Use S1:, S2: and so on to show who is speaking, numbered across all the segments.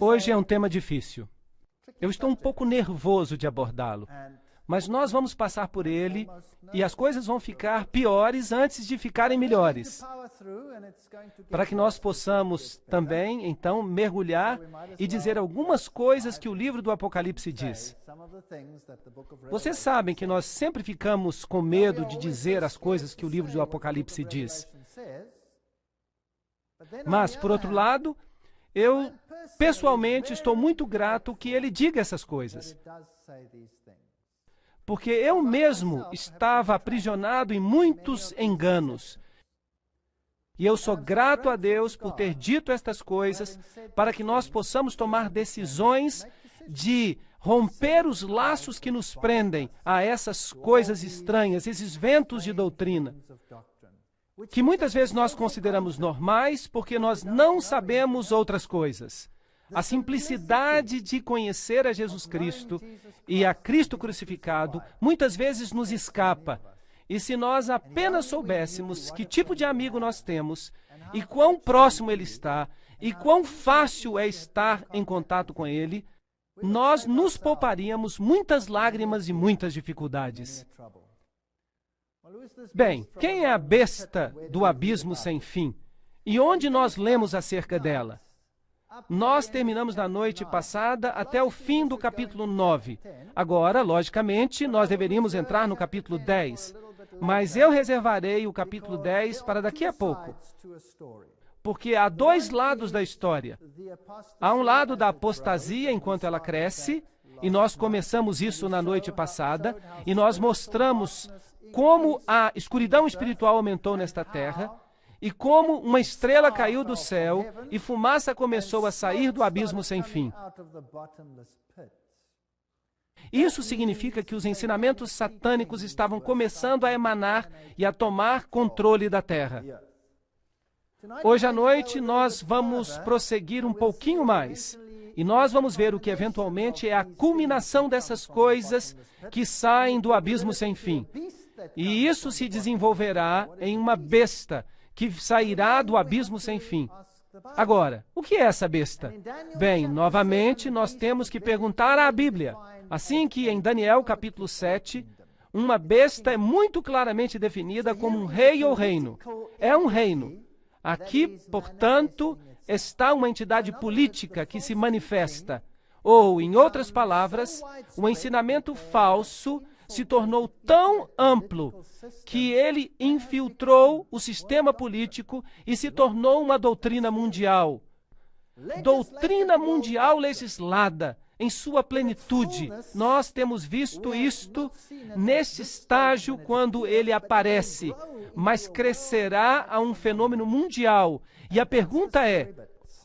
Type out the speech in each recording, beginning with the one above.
S1: Hoje é um tema difícil. Eu estou um pouco nervoso de abordá-lo, mas nós vamos passar por ele e as coisas vão ficar piores antes de ficarem melhores, para que nós possamos também, então, mergulhar e dizer algumas coisas que o livro do Apocalipse diz. Vocês sabem que nós sempre ficamos com medo de dizer as coisas que o livro do Apocalipse diz. Mas, por outro lado, eu, pessoalmente, estou muito grato que ele diga essas coisas. Porque eu mesmo estava aprisionado em muitos enganos. E eu sou grato a Deus por ter dito estas coisas, para que nós possamos tomar decisões de romper os laços que nos prendem a essas coisas estranhas, esses ventos de doutrina, que muitas vezes nós consideramos normais porque nós não sabemos outras coisas. A simplicidade de conhecer a Jesus Cristo e a Cristo crucificado muitas vezes nos escapa. E se nós apenas soubéssemos que tipo de amigo nós temos, e quão próximo ele está, e quão fácil é estar em contato com ele, nós nos pouparíamos muitas lágrimas e muitas dificuldades. Bem, quem é a besta do abismo sem fim? E onde nós lemos acerca dela? Nós terminamos na noite passada até o fim do capítulo 9. Agora, logicamente, nós deveríamos entrar no capítulo 10. Mas eu reservarei o capítulo 10 para daqui a pouco. Porque há dois lados da história. Há um lado da apostasia enquanto ela cresce, e nós começamos isso na noite passada, e nós mostramos como a escuridão espiritual aumentou nesta terra, e como uma estrela caiu do céu e fumaça começou a sair do abismo sem fim. Isso significa que os ensinamentos satânicos estavam começando a emanar e a tomar controle da terra. Hoje à noite nós vamos prosseguir um pouquinho mais e nós vamos ver o que eventualmente é a culminação dessas coisas que saem do abismo sem fim. E isso se desenvolverá em uma besta que sairá do abismo sem fim. Agora, o que é essa besta? Bem, novamente, nós temos que perguntar à Bíblia. Assim que em Daniel, capítulo 7, uma besta é muito claramente definida como um rei ou reino. É um reino. Aqui, portanto, está uma entidade política que se manifesta. Ou, em outras palavras, o ensinamento falso se tornou tão amplo que ele infiltrou o sistema político e se tornou uma doutrina mundial. Doutrina mundial legislada em sua plenitude. Nós temos visto isto neste estágio quando ele aparece, mas crescerá a um fenômeno mundial. E a pergunta é,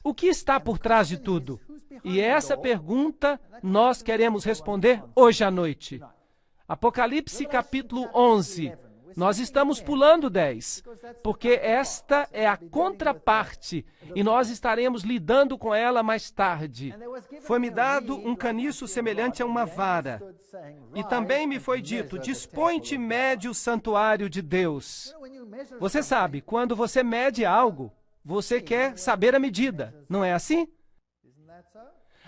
S1: o que está por trás de tudo? E essa pergunta nós queremos responder hoje à noite. Apocalipse capítulo 11. Nós estamos pulando 10, porque esta é a contraparte e nós estaremos lidando com ela mais tarde. Foi-me dado um caniço semelhante a uma vara, e também me foi dito, dispõe-te e mede o santuário de Deus. Você sabe, quando você mede algo, você quer saber a medida, não é assim?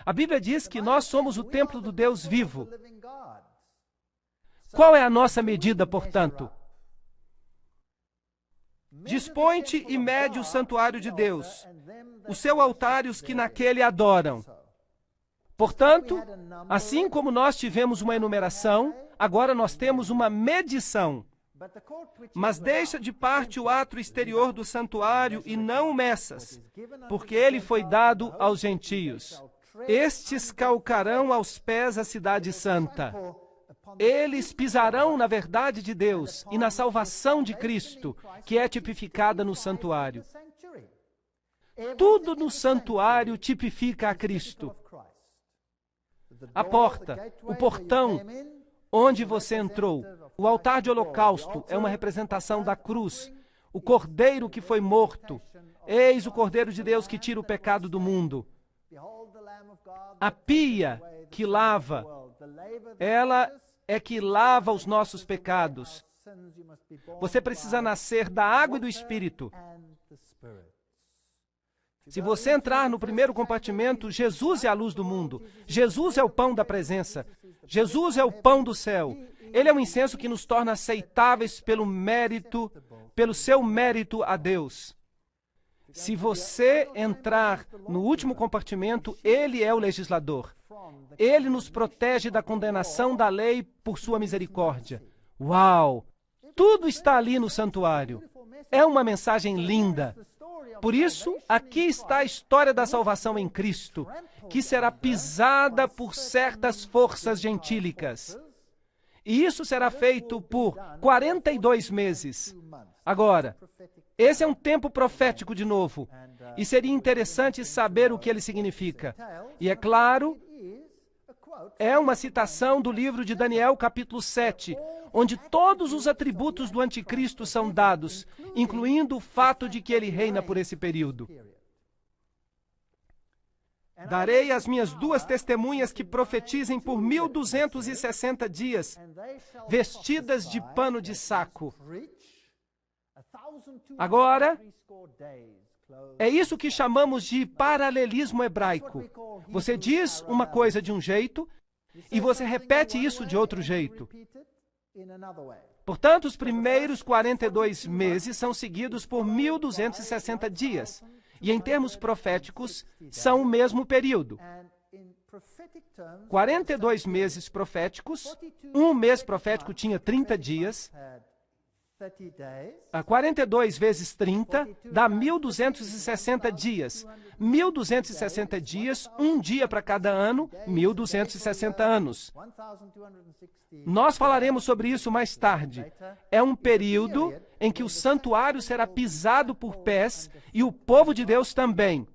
S1: A Bíblia diz que nós somos o templo do Deus vivo. Qual é a nossa medida, portanto? Dispõe-te e mede o santuário de Deus, o seu altar e os que naquele adoram. Portanto, assim como nós tivemos uma enumeração, agora nós temos uma medição. Mas deixa de parte o átrio exterior do santuário e não o meças, porque ele foi dado aos gentios. Estes calcarão aos pés a cidade santa. Eles pisarão na verdade de Deus e na salvação de Cristo, que é tipificada no santuário. Tudo no santuário tipifica a Cristo. A porta, o portão onde você entrou, o altar de holocausto é uma representação da cruz, o cordeiro que foi morto. Eis o Cordeiro de Deus que tira o pecado do mundo. A pia que lava, ela é que lava os nossos pecados. Você precisa nascer da água e do Espírito. Se você entrar no primeiro compartimento, Jesus é a luz do mundo. Jesus é o pão da presença. Jesus é o pão do céu. Ele é o incenso que nos torna aceitáveis pelo seu mérito a Deus. Se você entrar no último compartimento, ele é o legislador. Ele nos protege da condenação da lei por sua misericórdia. Uau! Tudo está ali no santuário. É uma mensagem linda. Por isso, aqui está a história da salvação em Cristo, que será pisada por certas forças gentílicas. E isso será feito por 42 meses. Agora, esse é um tempo profético de novo, e seria interessante saber o que ele significa. E é claro, é uma citação do livro de Daniel, capítulo 7, onde todos os atributos do anticristo são dados, incluindo o fato de que ele reina por esse período. Darei às minhas 2 testemunhas que profetizem por 1260 dias, vestidas de pano de saco. Agora, é isso que chamamos de paralelismo hebraico. Você diz uma coisa de um jeito e você repete isso de outro jeito. Portanto, os primeiros 42 meses são seguidos por 1260 dias. E em termos proféticos, são o mesmo período. 42 meses proféticos, um mês profético tinha 30 dias. 42 vezes 30 dá 1260 dias. 1260 dias, um dia para cada ano, 1260 anos. Nós falaremos sobre isso mais tarde. É um período em que o santuário será pisado por pés e o povo de Deus também.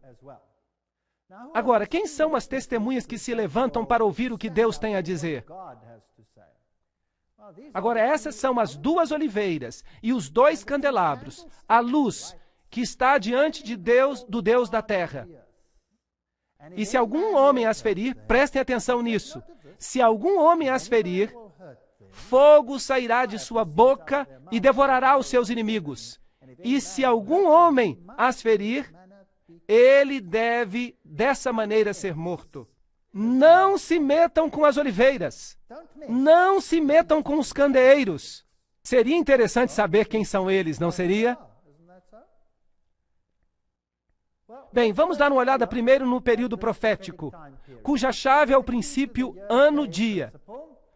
S1: Agora, quem são as testemunhas que se levantam para ouvir o que Deus tem a dizer? Agora, essas são as 2 oliveiras e os 2 candelabros, a luz que está diante de Deus, do Deus da terra. E se algum homem as ferir, prestem atenção nisso, se algum homem as ferir, fogo sairá de sua boca e devorará os seus inimigos. E se algum homem as ferir, ele deve dessa maneira ser morto. Não se metam com as oliveiras. Não se metam com os candeeiros. Seria interessante saber quem são eles, não seria? Bem, vamos dar uma olhada primeiro no período profético, cuja chave é o princípio ano-dia.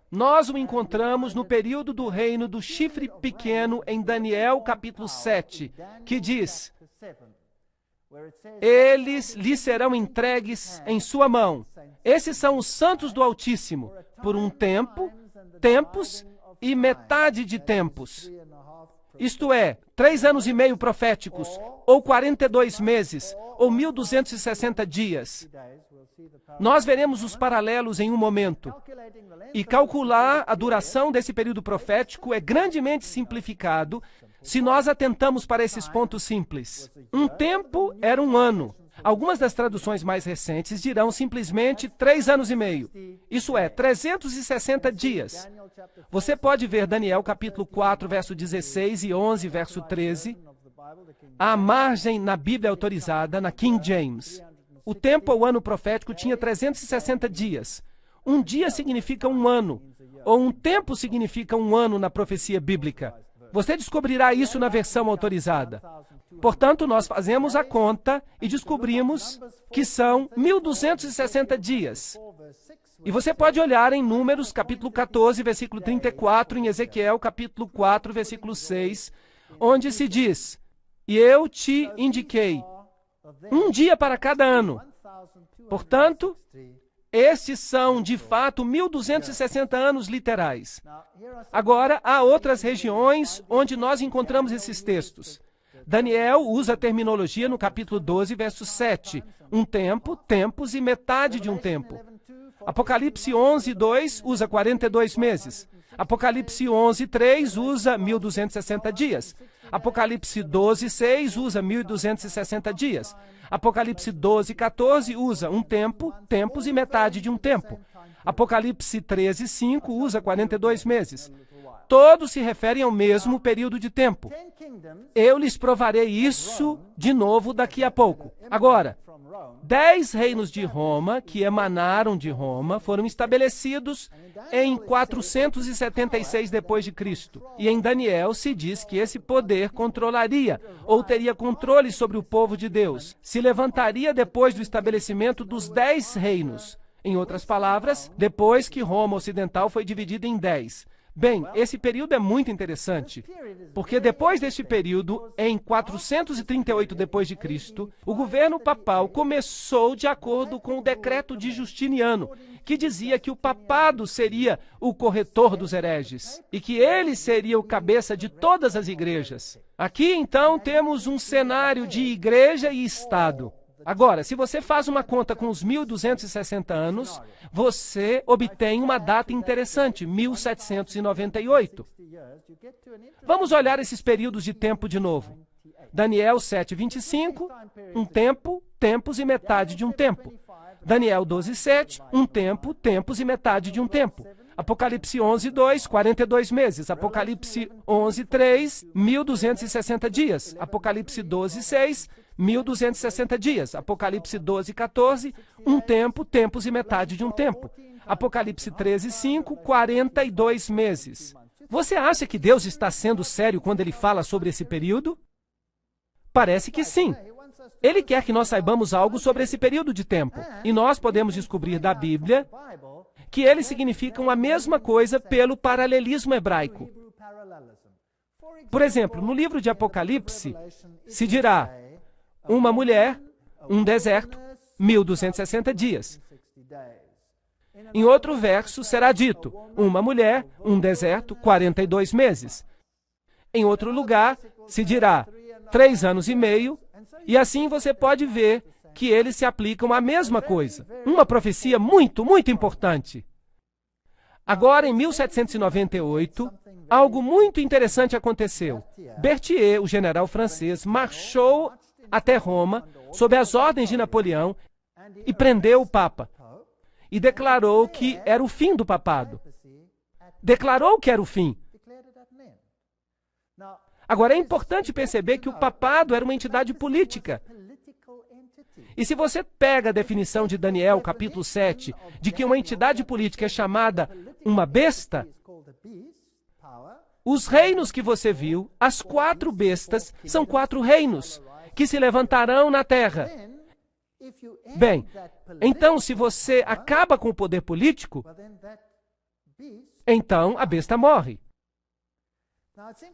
S1: Nós o encontramos no período do reino do chifre pequeno em Daniel, capítulo 7, que diz: eles lhe serão entregues em sua mão. Esses são os santos do Altíssimo, por um tempo, tempos e metade de tempos. Isto é, 3 anos e meio proféticos, ou 42 meses, ou 1260 dias. Nós veremos os paralelos em um momento. E calcular a duração desse período profético é grandemente simplificado se nós atentamos para esses pontos simples. Um tempo era um ano. Algumas das traduções mais recentes dirão simplesmente 3 anos e meio. Isso é, 360 dias. Você pode ver Daniel capítulo 4, verso 16 e 11, verso 13. À margem na Bíblia autorizada, na King James. O tempo ou ano profético tinha 360 dias. Um dia significa um ano, ou um tempo significa um ano na profecia bíblica. Você descobrirá isso na versão autorizada. Portanto, nós fazemos a conta e descobrimos que são 1260 dias. E você pode olhar em Números, capítulo 14, versículo 34, em Ezequiel, capítulo 4, versículo 6, onde se diz: e eu te indiquei um dia para cada ano. Portanto, estes são, de fato, 1260 anos literais. Agora, há outras regiões onde nós encontramos esses textos. Daniel usa a terminologia no capítulo 12, verso 7. Um tempo, tempos e metade de um tempo. Apocalipse 11, 2 usa 42 meses. Apocalipse 11, 3 usa 1260 dias. Apocalipse 12, 6 usa 1260 dias. Apocalipse 12, 14 usa um tempo, tempos e metade de um tempo. Apocalipse 13, 5 usa 42 meses. todos se referem ao mesmo período de tempo. Eu lhes provarei isso de novo daqui a pouco. Agora, 10 reinos de Roma, que emanaram de Roma, foram estabelecidos em 476 depois de Cristo. E em Daniel se diz que esse poder controlaria, ou teria controle sobre o povo de Deus. Se levantaria depois do estabelecimento dos 10 reinos. Em outras palavras, depois que Roma Ocidental foi dividida em 10. Bem, esse período é muito interessante, porque depois deste período, em 438 depois de Cristo, o governo papal começou de acordo com o decreto de Justiniano, que dizia que o papado seria o corretor dos hereges e que ele seria o cabeça de todas as igrejas. Aqui, então, temos um cenário de igreja e Estado. Agora, se você faz uma conta com os 1260 anos, você obtém uma data interessante, 1798. Vamos olhar esses períodos de tempo de novo. Daniel 7:25, um tempo, tempos e metade de um tempo. Daniel 12:7, um tempo, tempos e metade de um tempo. Apocalipse 11:2, 42 meses. Apocalipse 11:3, 1260 dias. Apocalipse 12:6, 1260 dias. Apocalipse 12:14, um tempo, tempos e metade de um tempo. Apocalipse 13:5, 42 meses. Você acha que Deus está sendo sério quando ele fala sobre esse período? Parece que sim. Ele quer que nós saibamos algo sobre esse período de tempo. E nós podemos descobrir da Bíblia que eles significam a mesma coisa pelo paralelismo hebraico. Por exemplo, no livro de Apocalipse, se dirá uma mulher, um deserto, 1260 dias. Em outro verso será dito, uma mulher, um deserto, 42 meses. Em outro lugar se dirá 3 anos e meio, e assim você pode ver que eles se aplicam à mesma coisa. Uma profecia muito, muito importante. Agora, em 1798, algo muito interessante aconteceu. Berthier, o general francês, marchou até Roma, sob as ordens de Napoleão, e prendeu o Papa. E declarou que era o fim do papado. Declarou que era o fim. Agora, é importante perceber que o papado era uma entidade política. E se você pega a definição de Daniel, capítulo 7, de que uma entidade política é chamada uma besta, os reinos que você viu, as 4 bestas, são 4 reinos que se levantarão na terra. Bem, então se você acaba com o poder político, então a besta morre.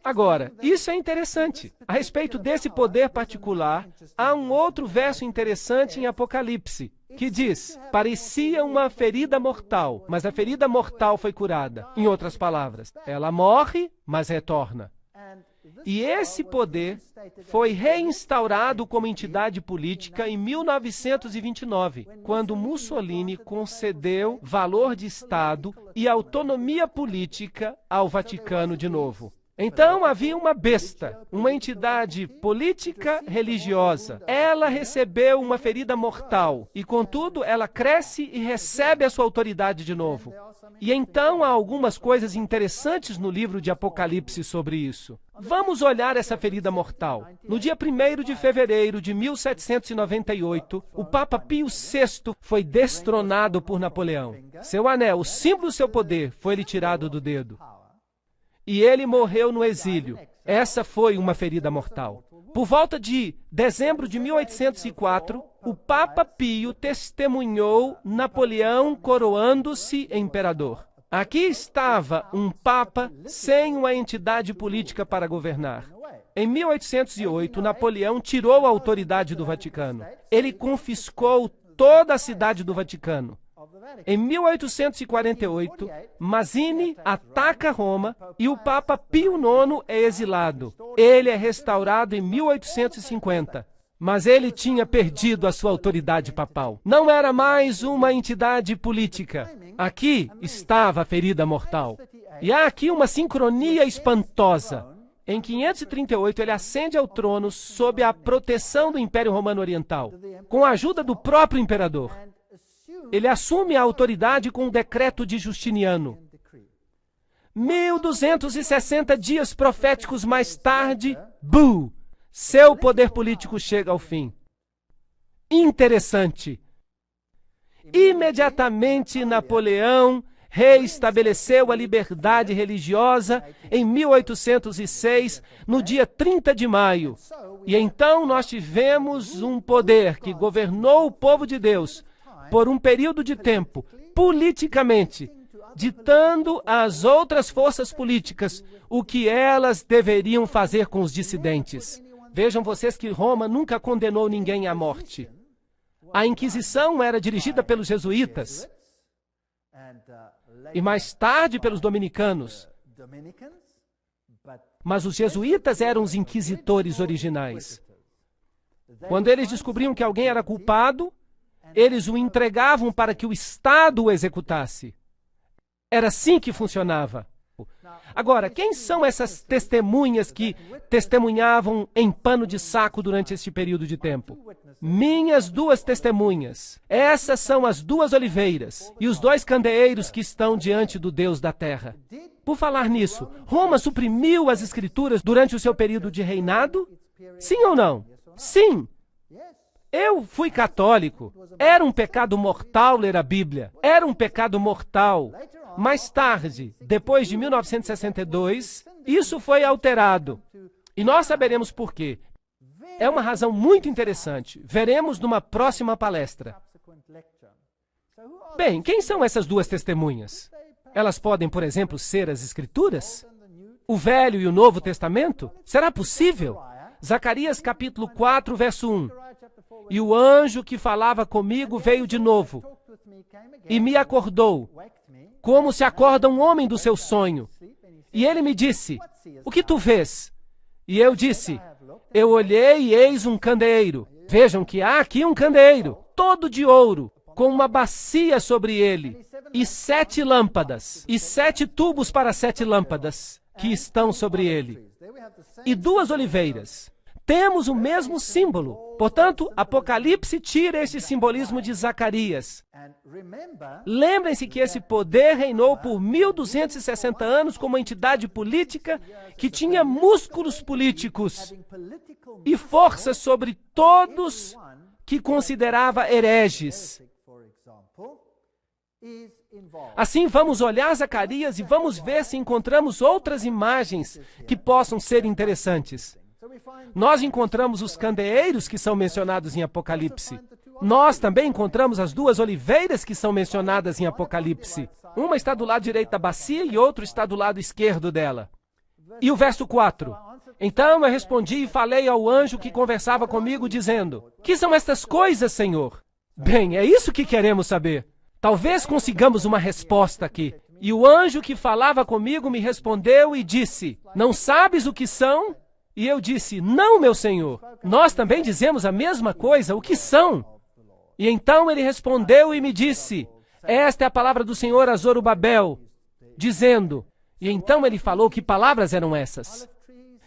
S1: Agora, isso é interessante. A respeito desse poder particular, há um outro verso interessante em Apocalipse, que diz, parecia uma ferida mortal, mas a ferida mortal foi curada. Em outras palavras, ela morre, mas retorna. E esse poder foi reinstaurado como entidade política em 1929, quando Mussolini concedeu valor de Estado e autonomia política ao Vaticano de novo. Então havia uma besta, uma entidade política religiosa. Ela recebeu uma ferida mortal e, contudo, ela cresce e recebe a sua autoridade de novo. E então há algumas coisas interessantes no livro de Apocalipse sobre isso. Vamos olhar essa ferida mortal. No dia 1º de fevereiro de 1798, o Papa Pio VI foi destronado por Napoleão. Seu anel, o símbolo do seu poder, foi-lhe tirado do dedo. E ele morreu no exílio. Essa foi uma ferida mortal. Por volta de dezembro de 1804, o Papa Pio testemunhou Napoleão coroando-se imperador. Aqui estava um Papa sem uma entidade política para governar. Em 1808, Napoleão tirou a autoridade do Vaticano. Ele confiscou toda a cidade do Vaticano. Em 1848, Mazzini ataca Roma e o Papa Pio IX é exilado. Ele é restaurado em 1850. Mas ele tinha perdido a sua autoridade papal. Não era mais uma entidade política. Aqui estava a ferida mortal. E há aqui uma sincronia espantosa. Em 538, ele ascende ao trono sob a proteção do Império Romano Oriental, com a ajuda do próprio imperador. Ele assume a autoridade com o decreto de Justiniano. 1260 dias proféticos mais tarde, seu poder político chega ao fim. Interessante. Imediatamente, Napoleão reestabeleceu a liberdade religiosa em 1806, no dia 30 de maio. E então nós tivemos um poder que governou o povo de Deus por um período de tempo, politicamente, ditando às outras forças políticas o que elas deveriam fazer com os dissidentes. Vejam vocês que Roma nunca condenou ninguém à morte. A Inquisição era dirigida pelos jesuítas e mais tarde pelos dominicanos. Mas os jesuítas eram os inquisitores originais. Quando eles descobriam que alguém era culpado, eles o entregavam para que o Estado o executasse. Era assim que funcionava. Agora, quem são essas testemunhas que testemunhavam em pano de saco durante este período de tempo? Minhas duas testemunhas. Essas são as duas oliveiras e os dois candeeiros que estão diante do Deus da terra. Por falar nisso, Roma suprimiu as escrituras durante o seu período de reinado? Sim ou não? Sim. Eu fui católico. Era um pecado mortal ler a Bíblia. Era um pecado mortal. Mais tarde, depois de 1962, isso foi alterado. E nós saberemos por quê. É uma razão muito interessante. Veremos numa próxima palestra. Bem, quem são essas duas testemunhas? Elas podem, por exemplo, ser as Escrituras? O Velho e o Novo Testamento? Será possível? Zacarias capítulo 4, verso 1. E o anjo que falava comigo veio de novo e me acordou, como se acorda um homem do seu sonho. E ele me disse, o que tu vês? E eu disse, eu olhei e eis um candeeiro. Vejam que há aqui um candeeiro, todo de ouro, com uma bacia sobre ele, e 7 lâmpadas, e 7 tubos para 7 lâmpadas, que estão sobre ele, e 2 oliveiras. Temos o mesmo símbolo. Portanto, Apocalipse tira esse simbolismo de Zacarias. Lembrem-se que esse poder reinou por 1260 anos como uma entidade política que tinha músculos políticos e força sobre todos que considerava hereges. Assim, vamos olhar Zacarias e vamos ver se encontramos outras imagens que possam ser interessantes. Nós encontramos os candeeiros que são mencionados em Apocalipse. Nós também encontramos as 2 oliveiras que são mencionadas em Apocalipse. Uma está do lado direito da bacia e outra está do lado esquerdo dela. E o verso 4. Então eu respondi e falei ao anjo que conversava comigo, dizendo, que são estas coisas, Senhor? Bem, é isso que queremos saber. Talvez consigamos uma resposta aqui. E o anjo que falava comigo me respondeu e disse, não sabes o que são? E eu disse, não, meu Senhor. Nós também dizemos a mesma coisa, o que são? E então ele respondeu e me disse, esta é a palavra do Senhor a Zorobabel, dizendo, e então ele falou que palavras eram essas.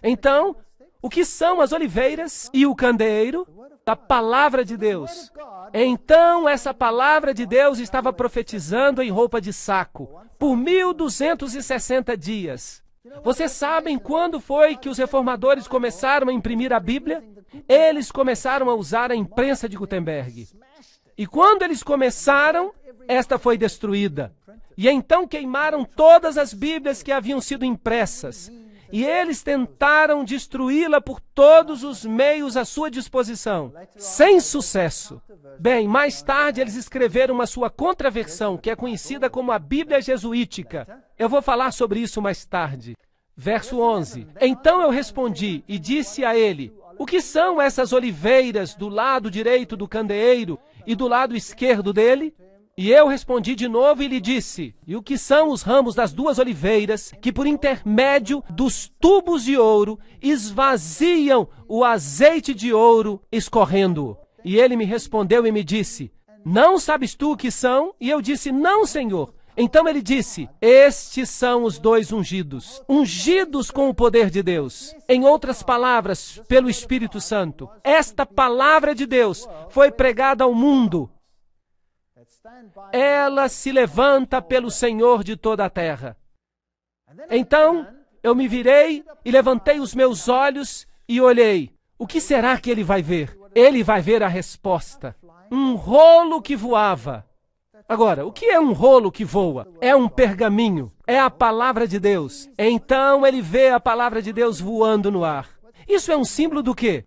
S1: Então, o que são as oliveiras e o candeeiro? Da palavra de Deus. Então, essa palavra de Deus estava profetizando em roupa de saco, por 1260 dias. Vocês sabem quando foi que os reformadores começaram a imprimir a Bíblia? Eles começaram a usar a imprensa de Gutenberg. E quando eles começaram, esta foi destruída. E então queimaram todas as Bíblias que haviam sido impressas. E eles tentaram destruí-la por todos os meios à sua disposição, sem sucesso. Bem, mais tarde eles escreveram uma sua contraversão, que é conhecida como a Bíblia Jesuítica. Eu vou falar sobre isso mais tarde. Verso 11. Então eu respondi e disse a ele, o que são essas oliveiras do lado direito do candeeiro e do lado esquerdo dele? E eu respondi de novo e lhe disse, e o que são os ramos das 2 oliveiras que por intermédio dos tubos de ouro esvaziam o azeite de ouro escorrendo? E ele me respondeu e me disse, não sabes tu o que são? E eu disse, não, Senhor. Então ele disse, estes são os 2 ungidos, ungidos com o poder de Deus. Em outras palavras, pelo Espírito Santo. Esta palavra de Deus foi pregada ao mundo. Ela se levanta pelo Senhor de toda a terra. Então, eu me virei e levantei os meus olhos e olhei. O que será que ele vai ver? Ele vai ver a resposta. Um rolo que voava. Agora, o que é um rolo que voa? É um pergaminho. É a palavra de Deus. Então ele vê a palavra de Deus voando no ar. Isso é um símbolo do quê?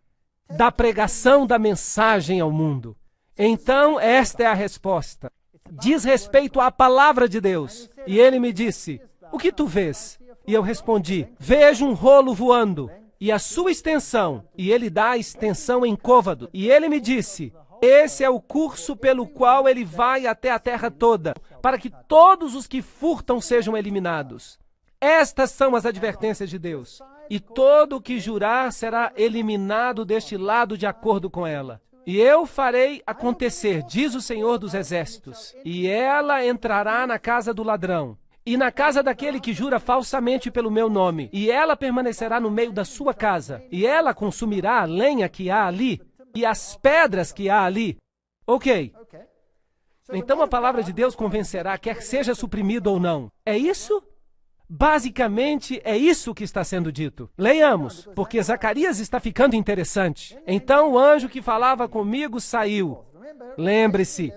S1: Da pregação da mensagem ao mundo. Então, esta é a resposta. Diz respeito à palavra de Deus. E ele me disse, o que tu vês? E eu respondi, vejo um rolo voando. E a sua extensão. E ele dá a extensão em côvado. E ele me disse, esse é o curso pelo qual ele vai até a terra toda, para que todos os que furtam sejam eliminados. Estas são as advertências de Deus. E todo o que jurar será eliminado deste lado de acordo com ela. E eu farei acontecer, diz o Senhor dos Exércitos, e ela entrará na casa do ladrão, e na casa daquele que jura falsamente pelo meu nome, e ela permanecerá no meio da sua casa, e ela consumirá a lenha que há ali, e as pedras que há ali. Ok. Então a palavra de Deus convencerá, quer seja suprimido ou não. É isso? Basicamente, é isso que está sendo dito. Leiamos, porque Zacarias está ficando interessante. Então o anjo que falava comigo saiu. Lembre-se,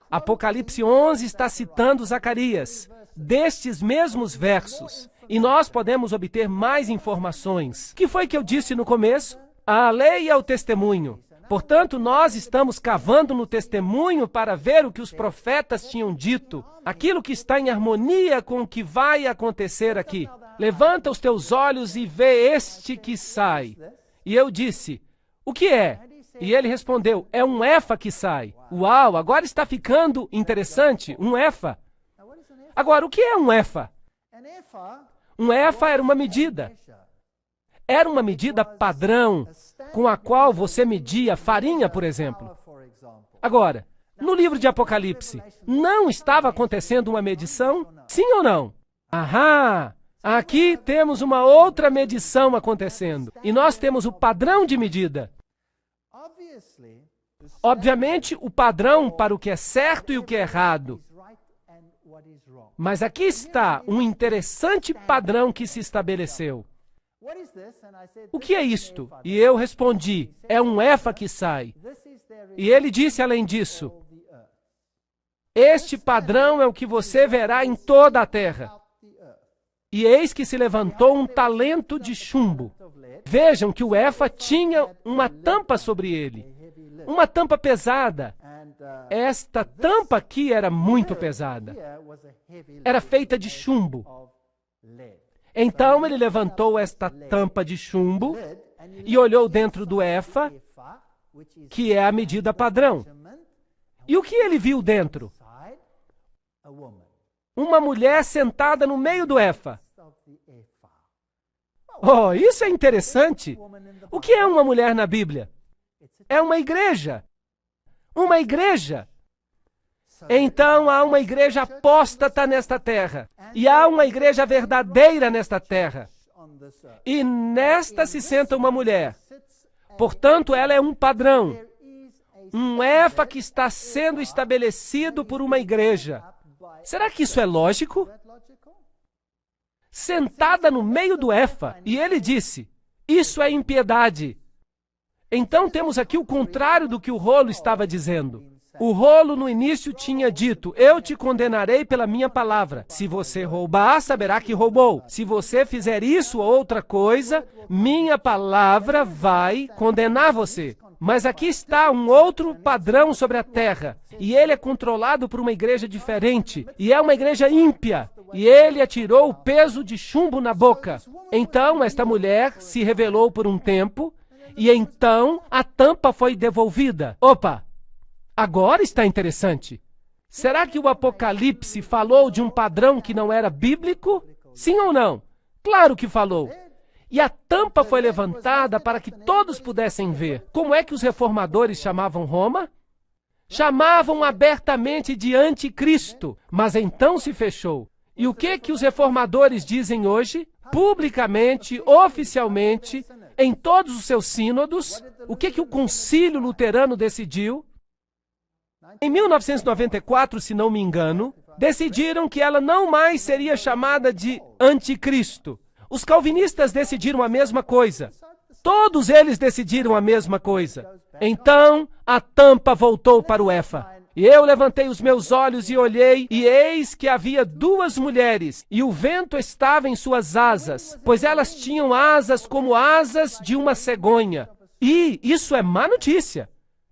S1: Apocalipse 11 está citando Zacarias, destes mesmos versos. E nós podemos obter mais informações. O que foi que eu disse no começo? A lei é o testemunho. Portanto, nós estamos cavando no testemunho para ver o que os profetas tinham dito, aquilo que está em harmonia com o que vai acontecer aqui. Levanta os teus olhos e vê este que sai. E eu disse, o que é? E ele respondeu, é um efa que sai. Uau, agora está ficando interessante, um efa. Agora, o que é um efa? Um efa era uma medida. Era uma medida padrão, com a qual você media farinha, por exemplo. Agora, no livro de Apocalipse, não estava acontecendo uma medição? Sim ou não? Ahá! Aqui temos uma outra medição acontecendo. E nós temos o padrão de medida. Obviamente, o padrão para o que é certo e o que é errado. Mas aqui está um interessante padrão que se estabeleceu. O que é isto? E eu respondi, é um efa que sai. E ele disse além disso, este padrão é o que você verá em toda a terra. E eis que se levantou um talento de chumbo. Vejam que o efa tinha uma tampa sobre ele. Uma tampa pesada. Esta tampa aqui era muito pesada. Era feita de chumbo. Então ele levantou esta tampa de chumbo e olhou dentro do efa, que é a medida padrão. E o que ele viu dentro? Uma mulher sentada no meio do efa. Oh, isso é interessante. O que é uma mulher na Bíblia? É uma igreja. Uma igreja. Então há uma igreja apóstata nesta terra. E há uma igreja verdadeira nesta terra. E nesta se senta uma mulher. Portanto, ela é um padrão. Um efa que está sendo estabelecido por uma igreja. Será que isso é lógico? Sentada no meio do efa. E ele disse, isso é impiedade. Então temos aqui o contrário do que o rolo estava dizendo. O rolo no início tinha dito, eu te condenarei pela minha palavra. Se você roubar, saberá que roubou. Se você fizer isso ou outra coisa, minha palavra vai condenar você. Mas aqui está um outro padrão sobre a terra. E ele é controlado por uma igreja diferente. E é uma igreja ímpia. E ele atirou o peso de chumbo na boca. Então esta mulher se revelou por um tempo. E então a tampa foi devolvida. Opa! Agora está interessante. Será que o Apocalipse falou de um padrão que não era bíblico? Sim ou não? Claro que falou. E a tampa foi levantada para que todos pudessem ver. Como é que os reformadores chamavam Roma? Chamavam abertamente de anticristo, mas então se fechou. E o que os reformadores dizem hoje? Publicamente, oficialmente, em todos os seus sínodos, o que o concílio luterano decidiu? Em 1994, se não me engano, decidiram que ela não mais seria chamada de anticristo. Os calvinistas decidiram a mesma coisa. Todos eles decidiram a mesma coisa. Então, a tampa voltou para o Efa. E eu levantei os meus olhos e olhei, e eis que havia duas mulheres, e o vento estava em suas asas, pois elas tinham asas como asas de uma cegonha. E isso é má notícia.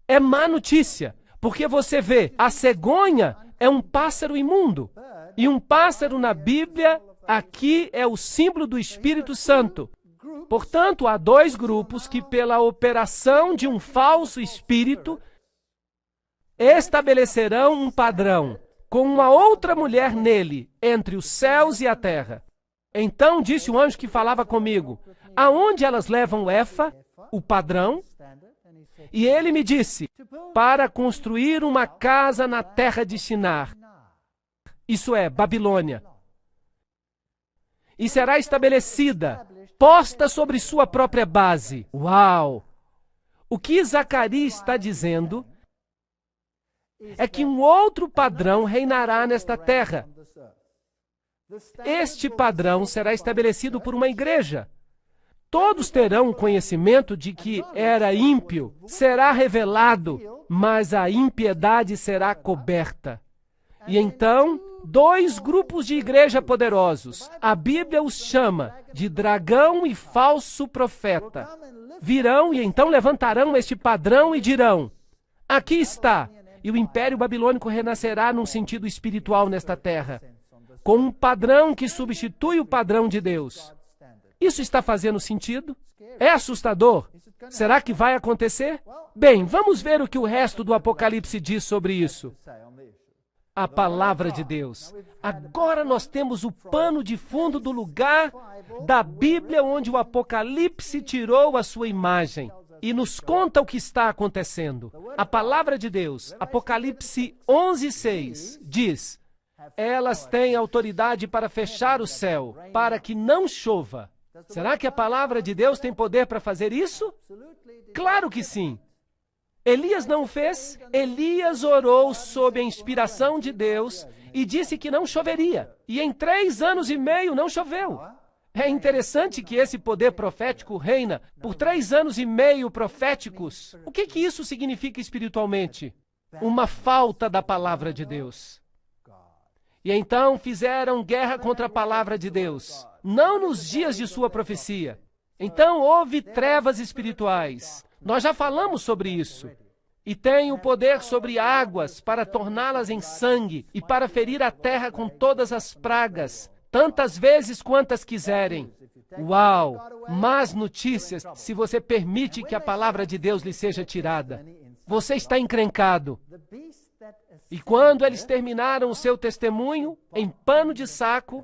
S1: É má notícia, porque você vê, a cegonha é um pássaro imundo. E um pássaro na Bíblia, aqui é o símbolo do Espírito Santo. Portanto, há dois grupos que, pela operação de um falso espírito, estabelecerão um padrão com uma outra mulher nele, entre os céus e a terra. Então disse o anjo que falava comigo, aonde elas levam o Efa, o padrão? E ele me disse, para construir uma casa na terra de Shinar, isso é, Babilônia, e será estabelecida, posta sobre sua própria base. Uau! O que Zacarias está dizendo é que um outro padrão reinará nesta terra. Este padrão será estabelecido por uma igreja. Todos terão conhecimento de que era ímpio, será revelado, mas a impiedade será coberta. E então, dois grupos de igreja poderosos, a Bíblia os chama de dragão e falso profeta, virão e então levantarão este padrão e dirão, aqui está, e o Império Babilônico renascerá num sentido espiritual nesta terra, com um padrão que substitui o padrão de Deus. Isso está fazendo sentido? É assustador? Será que vai acontecer? Bem, vamos ver o que o resto do Apocalipse diz sobre isso. A palavra de Deus. Agora nós temos o pano de fundo do lugar da Bíblia onde o Apocalipse tirou a sua imagem e nos conta o que está acontecendo. A palavra de Deus, Apocalipse 11:6, diz, elas têm autoridade para fechar o céu, para que não chova. Será que a palavra de Deus tem poder para fazer isso? Claro que sim. Elias não o fez? Elias orou sob a inspiração de Deus e disse que não choveria. E em 3 anos e meio não choveu. É interessante que esse poder profético reina por 3 anos e meio proféticos. O que isso significa espiritualmente? Uma falta da palavra de Deus. E então fizeram guerra contra a palavra de Deus, não nos dias de sua profecia. Então houve trevas espirituais. Nós já falamos sobre isso. E tem o poder sobre águas para torná-las em sangue e para ferir a terra com todas as pragas, tantas vezes quantas quiserem. Uau! Más notícias se você permite que a palavra de Deus lhe seja tirada. Você está encrencado. E quando eles terminaram o seu testemunho, em pano de saco,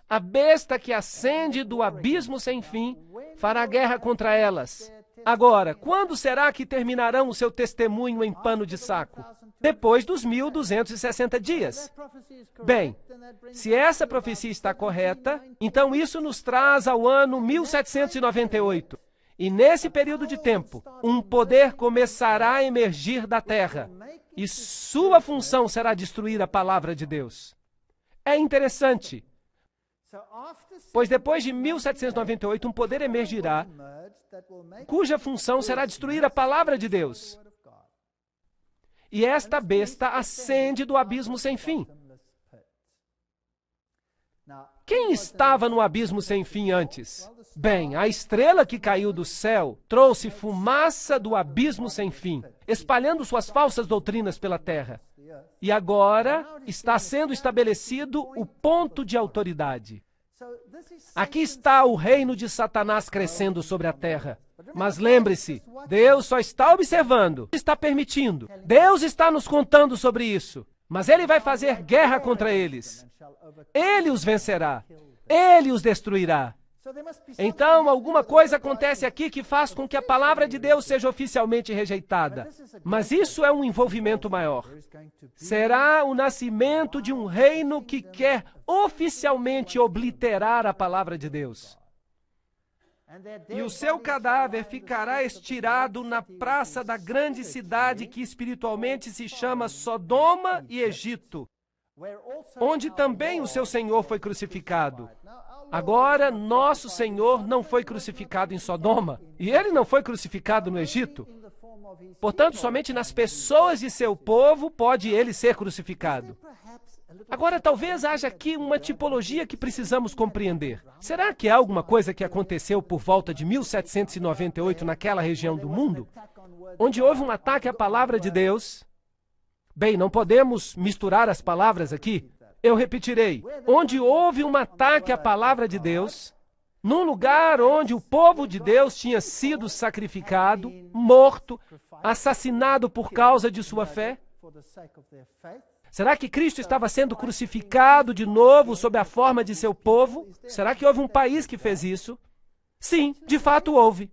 S1: a besta que ascende do abismo sem fim fará guerra contra elas. Agora, quando será que terminarão o seu testemunho em pano de saco? Depois dos 1260 dias. Bem, se essa profecia está correta, então isso nos traz ao ano 1798. E nesse período de tempo, um poder começará a emergir da terra. E sua função será destruir a palavra de Deus. É interessante, pois depois de 1798, um poder emergirá, cuja função será destruir a palavra de Deus. E esta besta ascende do abismo sem fim. Quem estava no abismo sem fim antes? Bem, a estrela que caiu do céu trouxe fumaça do abismo sem fim, espalhando suas falsas doutrinas pela terra. E agora está sendo estabelecido o ponto de autoridade. Aqui está o reino de Satanás crescendo sobre a terra. Mas lembre-se, Deus só está observando, está permitindo. Deus está nos contando sobre isso. Mas Ele vai fazer guerra contra eles. Ele os vencerá. Ele os destruirá. Então, alguma coisa acontece aqui que faz com que a palavra de Deus seja oficialmente rejeitada. Mas isso é um envolvimento maior. Será o nascimento de um reino que quer oficialmente obliterar a palavra de Deus. E o seu cadáver ficará estirado na praça da grande cidade que espiritualmente se chama Sodoma e Egito, onde também o seu Senhor foi crucificado. Agora, nosso Senhor não foi crucificado em Sodoma, e ele não foi crucificado no Egito. Portanto, somente nas pessoas de seu povo pode ele ser crucificado. Agora, talvez haja aqui uma tipologia que precisamos compreender. Será que há alguma coisa que aconteceu por volta de 1798 naquela região do mundo, onde houve um ataque à palavra de Deus? Bem, não podemos misturar as palavras aqui. Eu repetirei. Onde houve um ataque à palavra de Deus, num lugar onde o povo de Deus tinha sido sacrificado, morto, assassinado por causa de sua fé? Será que Cristo estava sendo crucificado de novo sob a forma de seu povo? Será que houve um país que fez isso? Sim, de fato houve.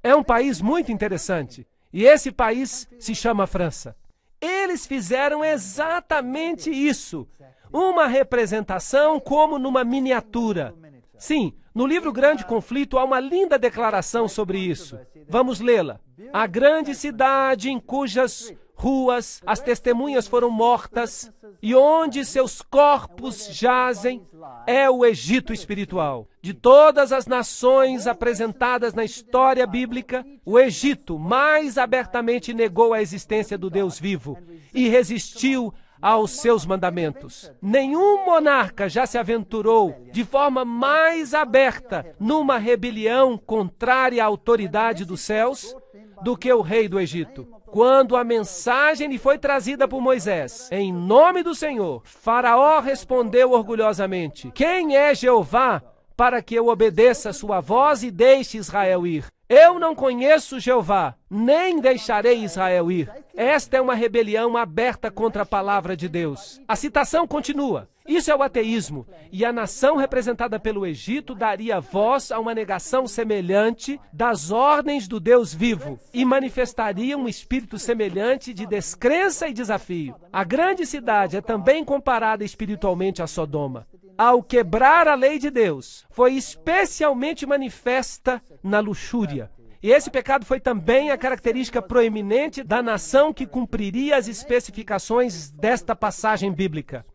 S1: É um país muito interessante. E esse país se chama França. Eles fizeram exatamente isso. Uma representação como numa miniatura. Sim, no livro Grande Conflito há uma linda declaração sobre isso. Vamos lê-la. A grande cidade em cujas ruas as testemunhas foram mortas e onde seus corpos jazem é o Egito espiritual. De todas as nações apresentadas na história bíblica, o Egito mais abertamente negou a existência do Deus vivo e resistiu aos seus mandamentos. Nenhum monarca já se aventurou de forma mais aberta numa rebelião contrária à autoridade dos céus do que o rei do Egito. Quando a mensagem lhe foi trazida por Moisés, em nome do Senhor, Faraó respondeu orgulhosamente: quem é Jeová para que eu obedeça a sua voz e deixe Israel ir? Eu não conheço Jeová, nem deixarei Israel ir. Esta é uma rebelião aberta contra a palavra de Deus. A citação continua. Isso é o ateísmo. E a nação representada pelo Egito daria voz a uma negação semelhante das ordens do Deus vivo e manifestaria um espírito semelhante de descrença e desafio. A grande cidade é também comparada espiritualmente a Sodoma. Ao quebrar a lei de Deus, foi especialmente manifesta na luxúria. E esse pecado foi também a característica proeminente da nação que cumpriria as especificações desta passagem bíblica.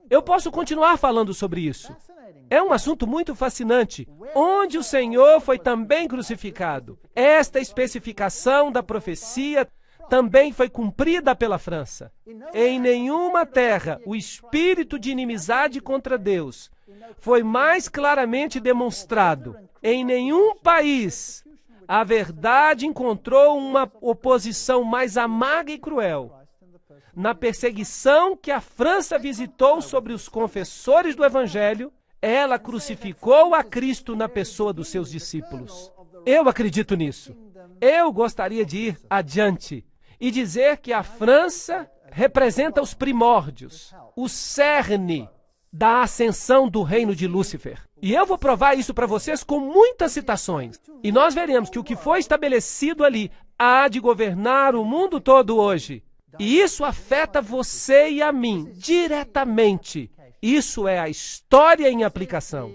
S1: Eu posso continuar falando sobre isso. É um assunto muito fascinante, onde o Senhor foi também crucificado. Esta especificação da profecia também foi cumprida pela França. Em nenhuma terra o espírito de inimizade contra Deus foi mais claramente demonstrado. Em nenhum país a verdade encontrou uma oposição mais amarga e cruel. Na perseguição que a França visitou sobre os confessores do Evangelho, ela crucificou a Cristo na pessoa dos seus discípulos. Eu acredito nisso. Eu gostaria de ir adiante e dizer que a França representa os primórdios, o cerne da ascensão do reino de Lúcifer. E eu vou provar isso para vocês com muitas citações. E nós veremos que o que foi estabelecido ali há de governar o mundo todo hoje. E isso afeta você e a mim diretamente. Isso é a história em aplicação.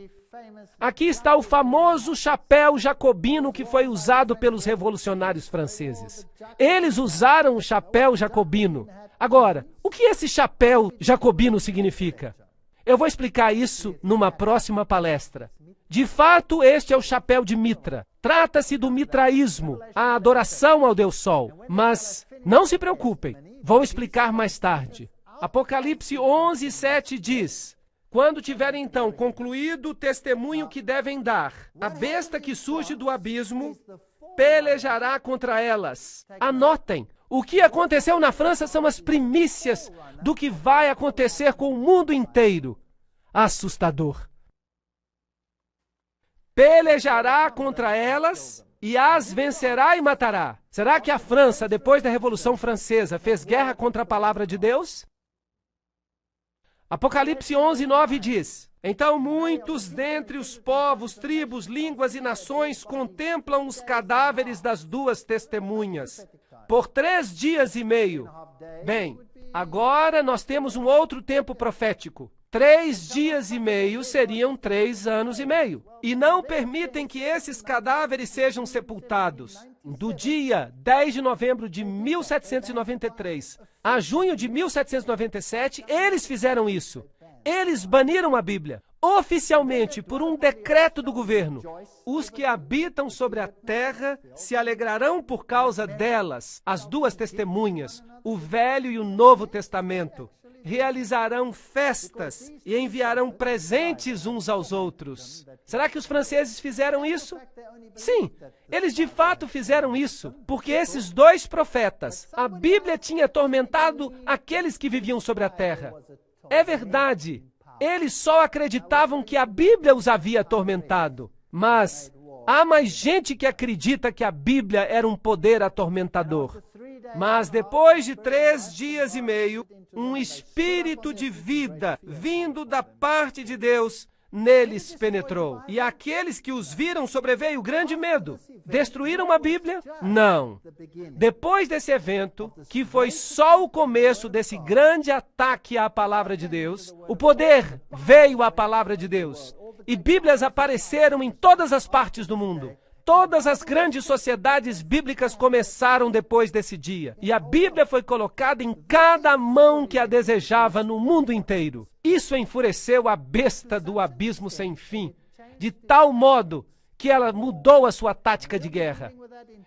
S1: Aqui está o famoso chapéu jacobino que foi usado pelos revolucionários franceses. Eles usaram o chapéu jacobino. Agora, o que esse chapéu jacobino significa? Eu vou explicar isso numa próxima palestra. De fato, este é o chapéu de Mitra. Trata-se do mitraísmo, a adoração ao Deus Sol. Mas não se preocupem, vou explicar mais tarde. Apocalipse 11:7 diz: quando tiverem então concluído o testemunho que devem dar, a besta que surge do abismo pelejará contra elas. Anotem, o que aconteceu na França são as primícias do que vai acontecer com o mundo inteiro. Assustador. Pelejará contra elas e as vencerá e matará. Será que a França, depois da Revolução Francesa, fez guerra contra a palavra de Deus? Apocalipse 11:9 diz: então muitos dentre os povos, tribos, línguas e nações contemplam os cadáveres das duas testemunhas por 3 dias e meio. Bem, agora nós temos um outro tempo profético. 3 dias e meio seriam 3 anos e meio. E não permitem que esses cadáveres sejam sepultados. Do dia 10 de novembro de 1793 a junho de 1797, eles fizeram isso. Eles baniram a Bíblia. Oficialmente, por um decreto do governo, os que habitam sobre a terra se alegrarão por causa delas. As duas testemunhas, o Velho e o Novo Testamento, realizarão festas e enviarão presentes uns aos outros. Será que os franceses fizeram isso? Sim, eles de fato fizeram isso, porque esses dois profetas, a Bíblia tinha atormentado aqueles que viviam sobre a terra. É verdade, eles só acreditavam que a Bíblia os havia atormentado, mas há mais gente que acredita que a Bíblia era um poder atormentador. Mas depois de 3 dias e meio, um espírito de vida vindo da parte de Deus neles penetrou. E àqueles que os viram sobreveio grande medo. Destruíram a Bíblia? Não. Depois desse evento, que foi só o começo desse grande ataque à palavra de Deus, o poder veio à palavra de Deus. E Bíblias apareceram em todas as partes do mundo. Todas as grandes sociedades bíblicas começaram depois desse dia. E a Bíblia foi colocada em cada mão que a desejava no mundo inteiro. Isso enfureceu a besta do abismo sem fim, de tal modo que ela mudou a sua tática de guerra.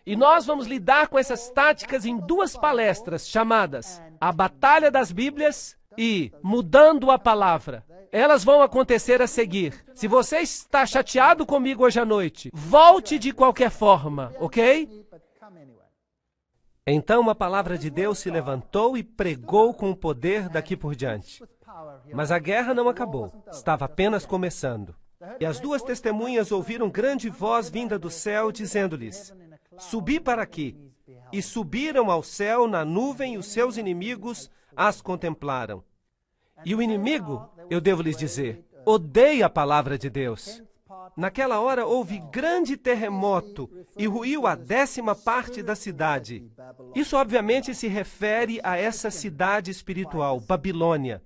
S1: E nós vamos lidar com essas táticas em 2 palestras chamadas A Batalha das Bíblias e Mudando a Palavra. Elas vão acontecer a seguir. Se você está chateado comigo hoje à noite, volte de qualquer forma, ok? Então a palavra de Deus se levantou e pregou com o poder daqui por diante. Mas a guerra não acabou, estava apenas começando. E as 2 testemunhas ouviram grande voz vinda do céu, dizendo-lhes: Subi para aqui. E subiram ao céu na nuvem, e os seus inimigos as contemplaram. E o inimigo, eu devo lhes dizer, odeia a palavra de Deus. Naquela hora houve grande terremoto e ruiu a 10ª parte da cidade. Isso obviamente se refere a essa cidade espiritual, Babilônia.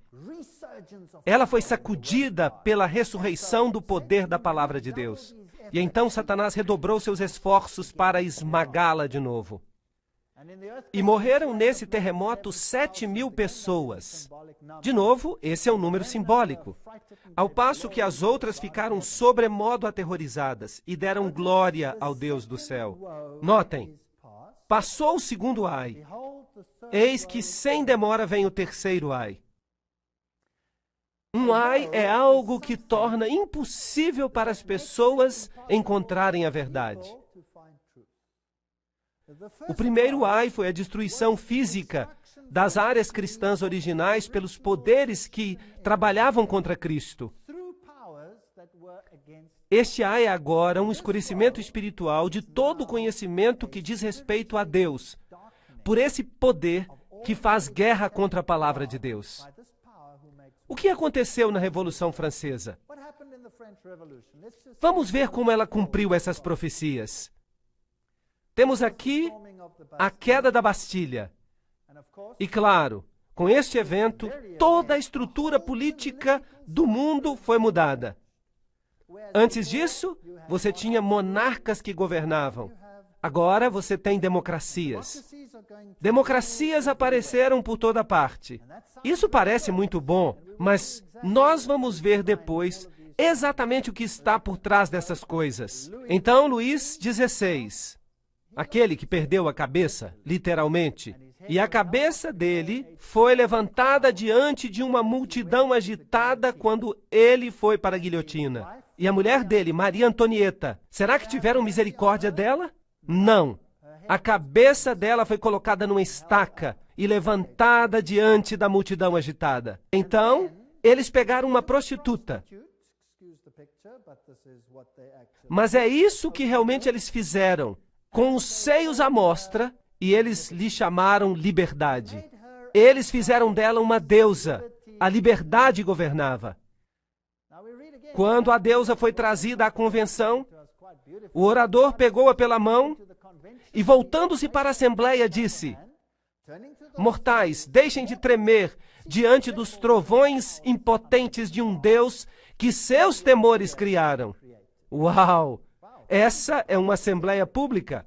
S1: Ela foi sacudida pela ressurreição do poder da palavra de Deus. E então Satanás redobrou seus esforços para esmagá-la de novo. E morreram nesse terremoto 7.000 pessoas. De novo, esse é um número simbólico. Ao passo que as outras ficaram sobremodo aterrorizadas e deram glória ao Deus do céu. Notem, passou o 2º ai. Eis que sem demora vem o 3º ai. Um ai é algo que torna impossível para as pessoas encontrarem a verdade. O 1º ai foi a destruição física das áreas cristãs originais pelos poderes que trabalhavam contra Cristo. Este ai é agora um escurecimento espiritual de todo o conhecimento que diz respeito a Deus, por esse poder que faz guerra contra a palavra de Deus. O que aconteceu na Revolução Francesa? Vamos ver como ela cumpriu essas profecias. Temos aqui a queda da Bastilha. E claro, com este evento, toda a estrutura política do mundo foi mudada. Antes disso, você tinha monarcas que governavam. Agora você tem democracias. Democracias apareceram por toda parte. Isso parece muito bom, mas nós vamos ver depois exatamente o que está por trás dessas coisas. Então, Luís XVI, aquele que perdeu a cabeça, literalmente, e a cabeça dele foi levantada diante de uma multidão agitada quando ele foi para a guilhotina. E a mulher dele, Maria Antonieta, será que tiveram misericórdia dela? Não. A cabeça dela foi colocada numa estaca e levantada diante da multidão agitada. Então, eles pegaram uma prostituta. Mas é isso que realmente eles fizeram. Com os seios à mostra, e eles lhe chamaram liberdade. Eles fizeram dela uma deusa. A liberdade governava. Quando a deusa foi trazida à convenção, o orador pegou-a pela mão e, voltando-se para a assembleia, disse: Mortais, deixem de tremer diante dos trovões impotentes de um Deus que seus temores criaram. Uau! Essa é uma assembleia pública.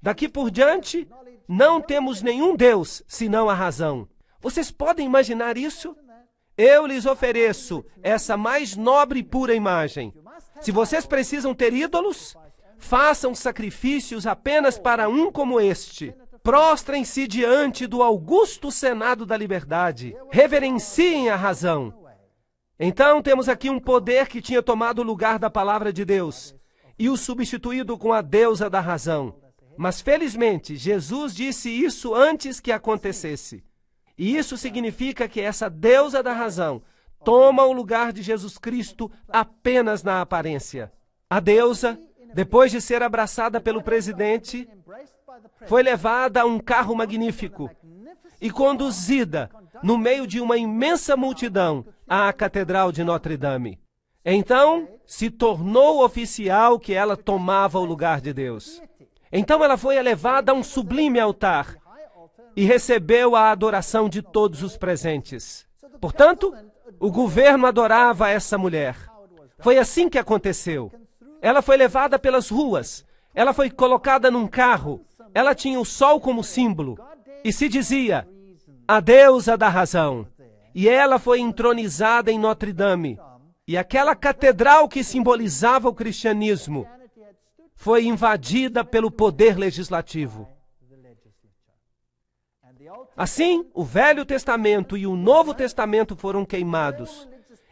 S1: Daqui por diante, não temos nenhum Deus senão a razão. Vocês podem imaginar isso? Eu lhes ofereço essa mais nobre e pura imagem. Se vocês precisam ter ídolos, façam sacrifícios apenas para um como este. Prostrem-se diante do augusto Senado da Liberdade. Reverenciem a razão. Então, temos aqui um poder que tinha tomado o lugar da palavra de Deus e o substituído com a deusa da razão. Mas, felizmente, Jesus disse isso antes que acontecesse. E isso significa que essa deusa da razão toma o lugar de Jesus Cristo apenas na aparência. A deusa, depois de ser abraçada pelo presidente, foi levada a um carro magnífico e conduzida no meio de uma imensa multidão à Catedral de Notre Dame. Então, se tornou oficial que ela tomava o lugar de Deus. Então ela foi elevada a um sublime altar e recebeu a adoração de todos os presentes. Portanto, o governo adorava essa mulher. Foi assim que aconteceu. Ela foi levada pelas ruas, ela foi colocada num carro, ela tinha o sol como símbolo e se dizia a deusa da razão. E ela foi entronizada em Notre Dame. E aquela catedral que simbolizava o cristianismo foi invadida pelo poder legislativo. Assim, o Velho Testamento e o Novo Testamento foram queimados.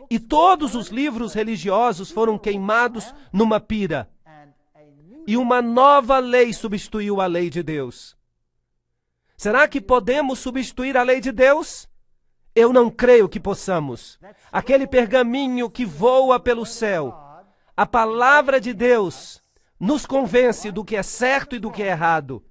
S1: E todos os livros religiosos foram queimados numa pira. E uma nova lei substituiu a lei de Deus. Será que podemos substituir a lei de Deus? Eu não creio que possamos. Aquele pergaminho que voa pelo céu, a palavra de Deus, nos convence do que é certo e do que é errado.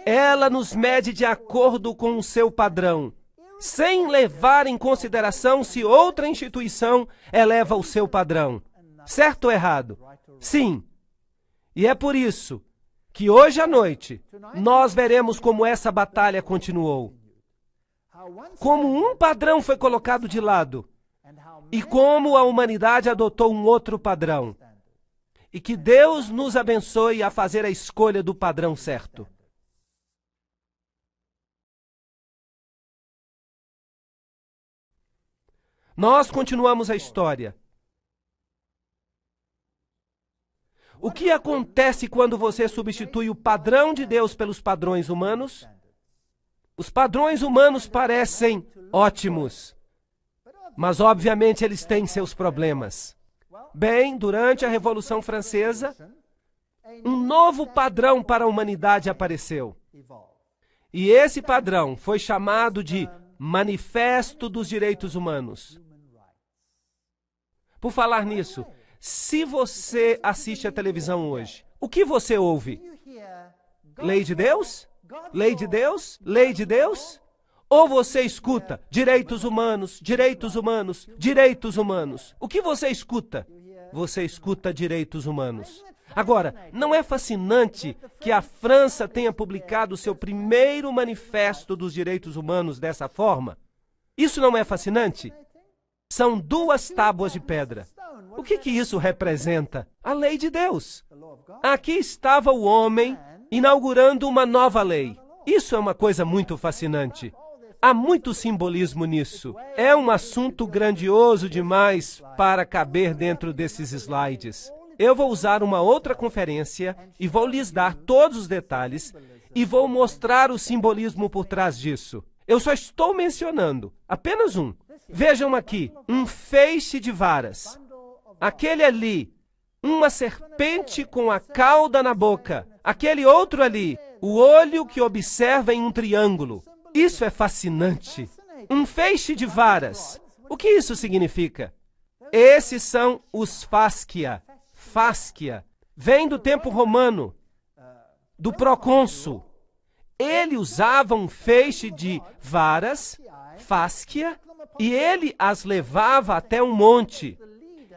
S1: Ela nos mede de acordo com o seu padrão, sem levar em consideração se outra instituição eleva o seu padrão. Certo ou errado? Sim. E é por isso que hoje à noite nós veremos como essa batalha continuou. Como um padrão foi colocado de lado e como a humanidade adotou um outro padrão. E que Deus nos abençoe a fazer a escolha do padrão certo. Nós continuamos a história. O que acontece quando você substitui o padrão de Deus pelos padrões humanos? Os padrões humanos parecem ótimos, mas obviamente eles têm seus problemas. Bem, durante a Revolução Francesa, um novo padrão para a humanidade apareceu. E esse padrão foi chamado de Manifesto dos Direitos Humanos. Por falar nisso, se você assiste a televisão hoje, o que você ouve? Lei de Deus? Lei de Deus? Lei de Deus? Ou você escuta direitos humanos, direitos humanos, direitos humanos? O que você escuta? Você escuta direitos humanos. Agora, não é fascinante que a França tenha publicado seu primeiro manifesto dos direitos humanos dessa forma? Isso não é fascinante? São 2 tábuas de pedra. O que isso representa? A lei de Deus. Aqui estava o homem inaugurando uma nova lei. Isso é uma coisa muito fascinante. Há muito simbolismo nisso. É um assunto grandioso demais para caber dentro desses slides. Eu vou usar uma outra conferência e vou lhes dar todos os detalhes e vou mostrar o simbolismo por trás disso. Eu só estou mencionando apenas um. Vejam aqui, um feixe de varas. Aquele ali, uma serpente com a cauda na boca. Aquele outro ali, o olho que observa em um triângulo. Isso é fascinante. Um feixe de varas. O que isso significa? Esses são os fascia. Fascia. Vem do tempo romano, do procônsul. Ele usava um feixe de varas, fascia, e ele as levava até um monte.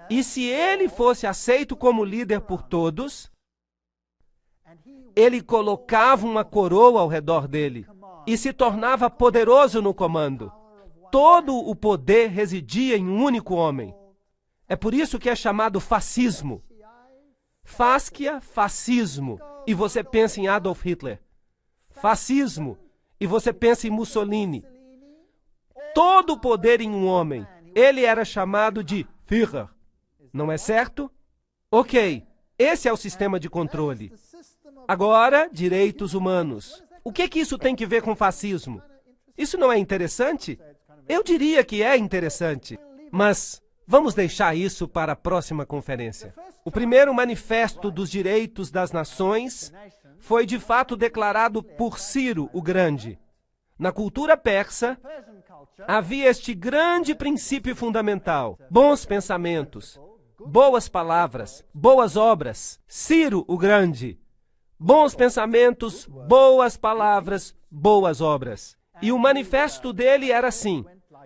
S1: E se ele fosse aceito como líder por todos, ele colocava uma coroa ao redor dele e se tornava poderoso no comando. Todo o poder residia em um único homem. É por isso que é chamado fascismo. Fascia, fascismo. E você pensa em Adolf Hitler. fascismo, e você pensa em Mussolini. Todo o poder em um homem. Ele era chamado de Führer. Não é certo? Ok, esse é o sistema de controle. Agora, direitos humanos. O que isso tem que ver com fascismo? Isso não é interessante? Eu diria que é interessante, mas vamos deixar isso para a próxima conferência. O primeiro manifesto dos direitos das nações foi de fato declarado por Ciro o Grande. Na cultura persa, havia este grande princípio fundamental: bons pensamentos, boas palavras, boas obras. Ciro o Grande. Bons pensamentos, boas palavras, boas obras. E o manifesto dele era assim: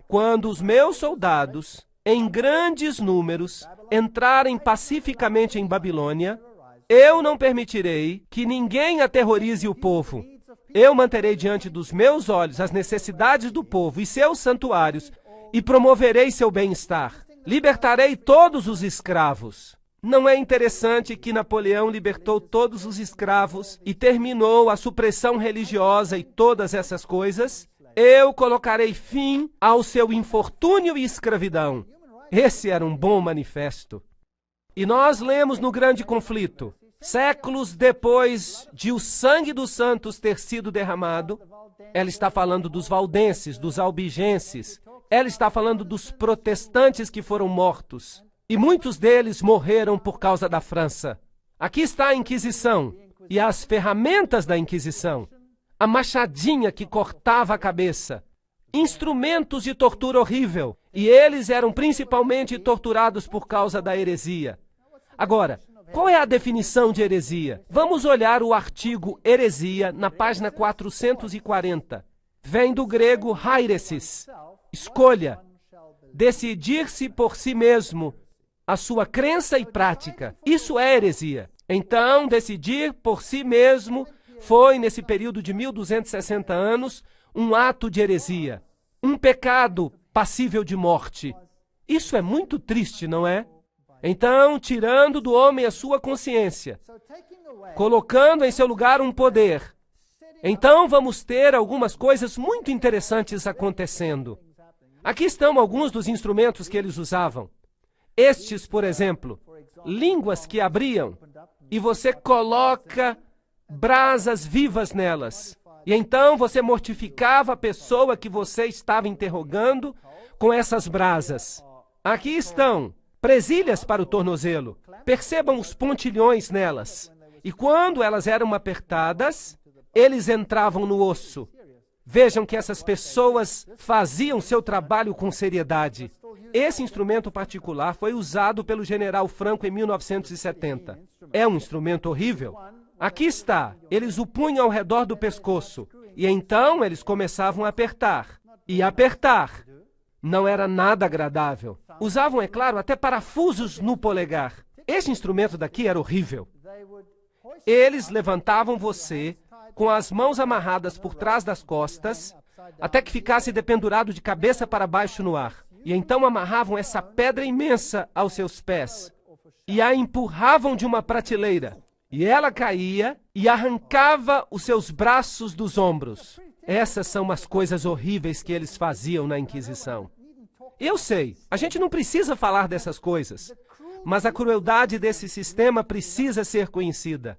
S1: quando os meus soldados, em grandes números, entrarem pacificamente em Babilônia, eu não permitirei que ninguém aterrorize o povo. Eu manterei diante dos meus olhos as necessidades do povo e seus santuários e promoverei seu bem-estar. Libertarei todos os escravos. Não é interessante que Napoleão libertou todos os escravos e terminou a supressão religiosa e todas essas coisas? Eu colocarei fim ao seu infortúnio e escravidão. Esse era um bom manifesto. E nós lemos no Grande Conflito, séculos depois de o sangue dos santos ter sido derramado, ela está falando dos valdenses, dos albigenses, ela está falando dos protestantes que foram mortos. E muitos deles morreram por causa da França. Aqui está a Inquisição e as ferramentas da Inquisição. A machadinha que cortava a cabeça. Instrumentos de tortura horrível. E eles eram principalmente torturados por causa da heresia. Agora, qual é a definição de heresia? Vamos olhar o artigo heresia na página 440. Vem do grego hairesis, escolha, decidir-se por si mesmo, a sua crença e prática. Isso é heresia. Então, decidir por si mesmo foi, nesse período de 1260 anos, um ato de heresia. Um pecado passível de morte. Isso é muito triste, não é? Então, tirando do homem a sua consciência, colocando em seu lugar um poder, então vamos ter algumas coisas muito interessantes acontecendo. Aqui estão alguns dos instrumentos que eles usavam. Estes, por exemplo, línguas que abriam, e você coloca brasas vivas nelas. E então você mortificava a pessoa que você estava interrogando com essas brasas. Aqui estão presilhas para o tornozelo. Percebam os pontilhões nelas. E quando elas eram apertadas, eles entravam no osso. Vejam que essas pessoas faziam seu trabalho com seriedade. Esse instrumento particular foi usado pelo general Franco em 1970. É um instrumento horrível. Aqui está. Eles o punham ao redor do pescoço. E então eles começavam a apertar. E apertar. Não era nada agradável. Usavam, é claro, até parafusos no polegar. Esse instrumento daqui era horrível. Eles levantavam você com as mãos amarradas por trás das costas, até que ficasse dependurado de cabeça para baixo no ar. E então amarravam essa pedra imensa aos seus pés e a empurravam de uma prateleira. E ela caía e arrancava os seus braços dos ombros. Essas são as coisas horríveis que eles faziam na Inquisição. Eu sei, a gente não precisa falar dessas coisas, mas a crueldade desse sistema precisa ser conhecida.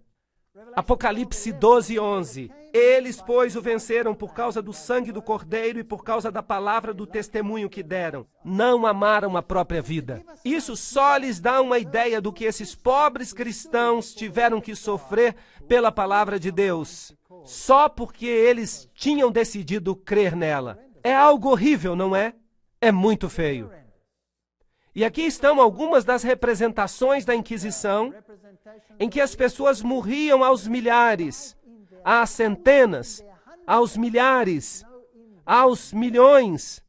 S1: Apocalipse 12:11. Eles, pois, o venceram por causa do sangue do Cordeiro e por causa da palavra do testemunho que deram. Não amaram a própria vida. Isso só lhes dá uma ideia do que esses pobres cristãos tiveram que sofrer pela palavra de Deus, só porque eles tinham decidido crer nela. É algo horrível, não é? É muito feio. E aqui estão algumas das representações da Inquisição, em que as pessoas morriam aos milhares, às centenas, aos milhares, aos milhões,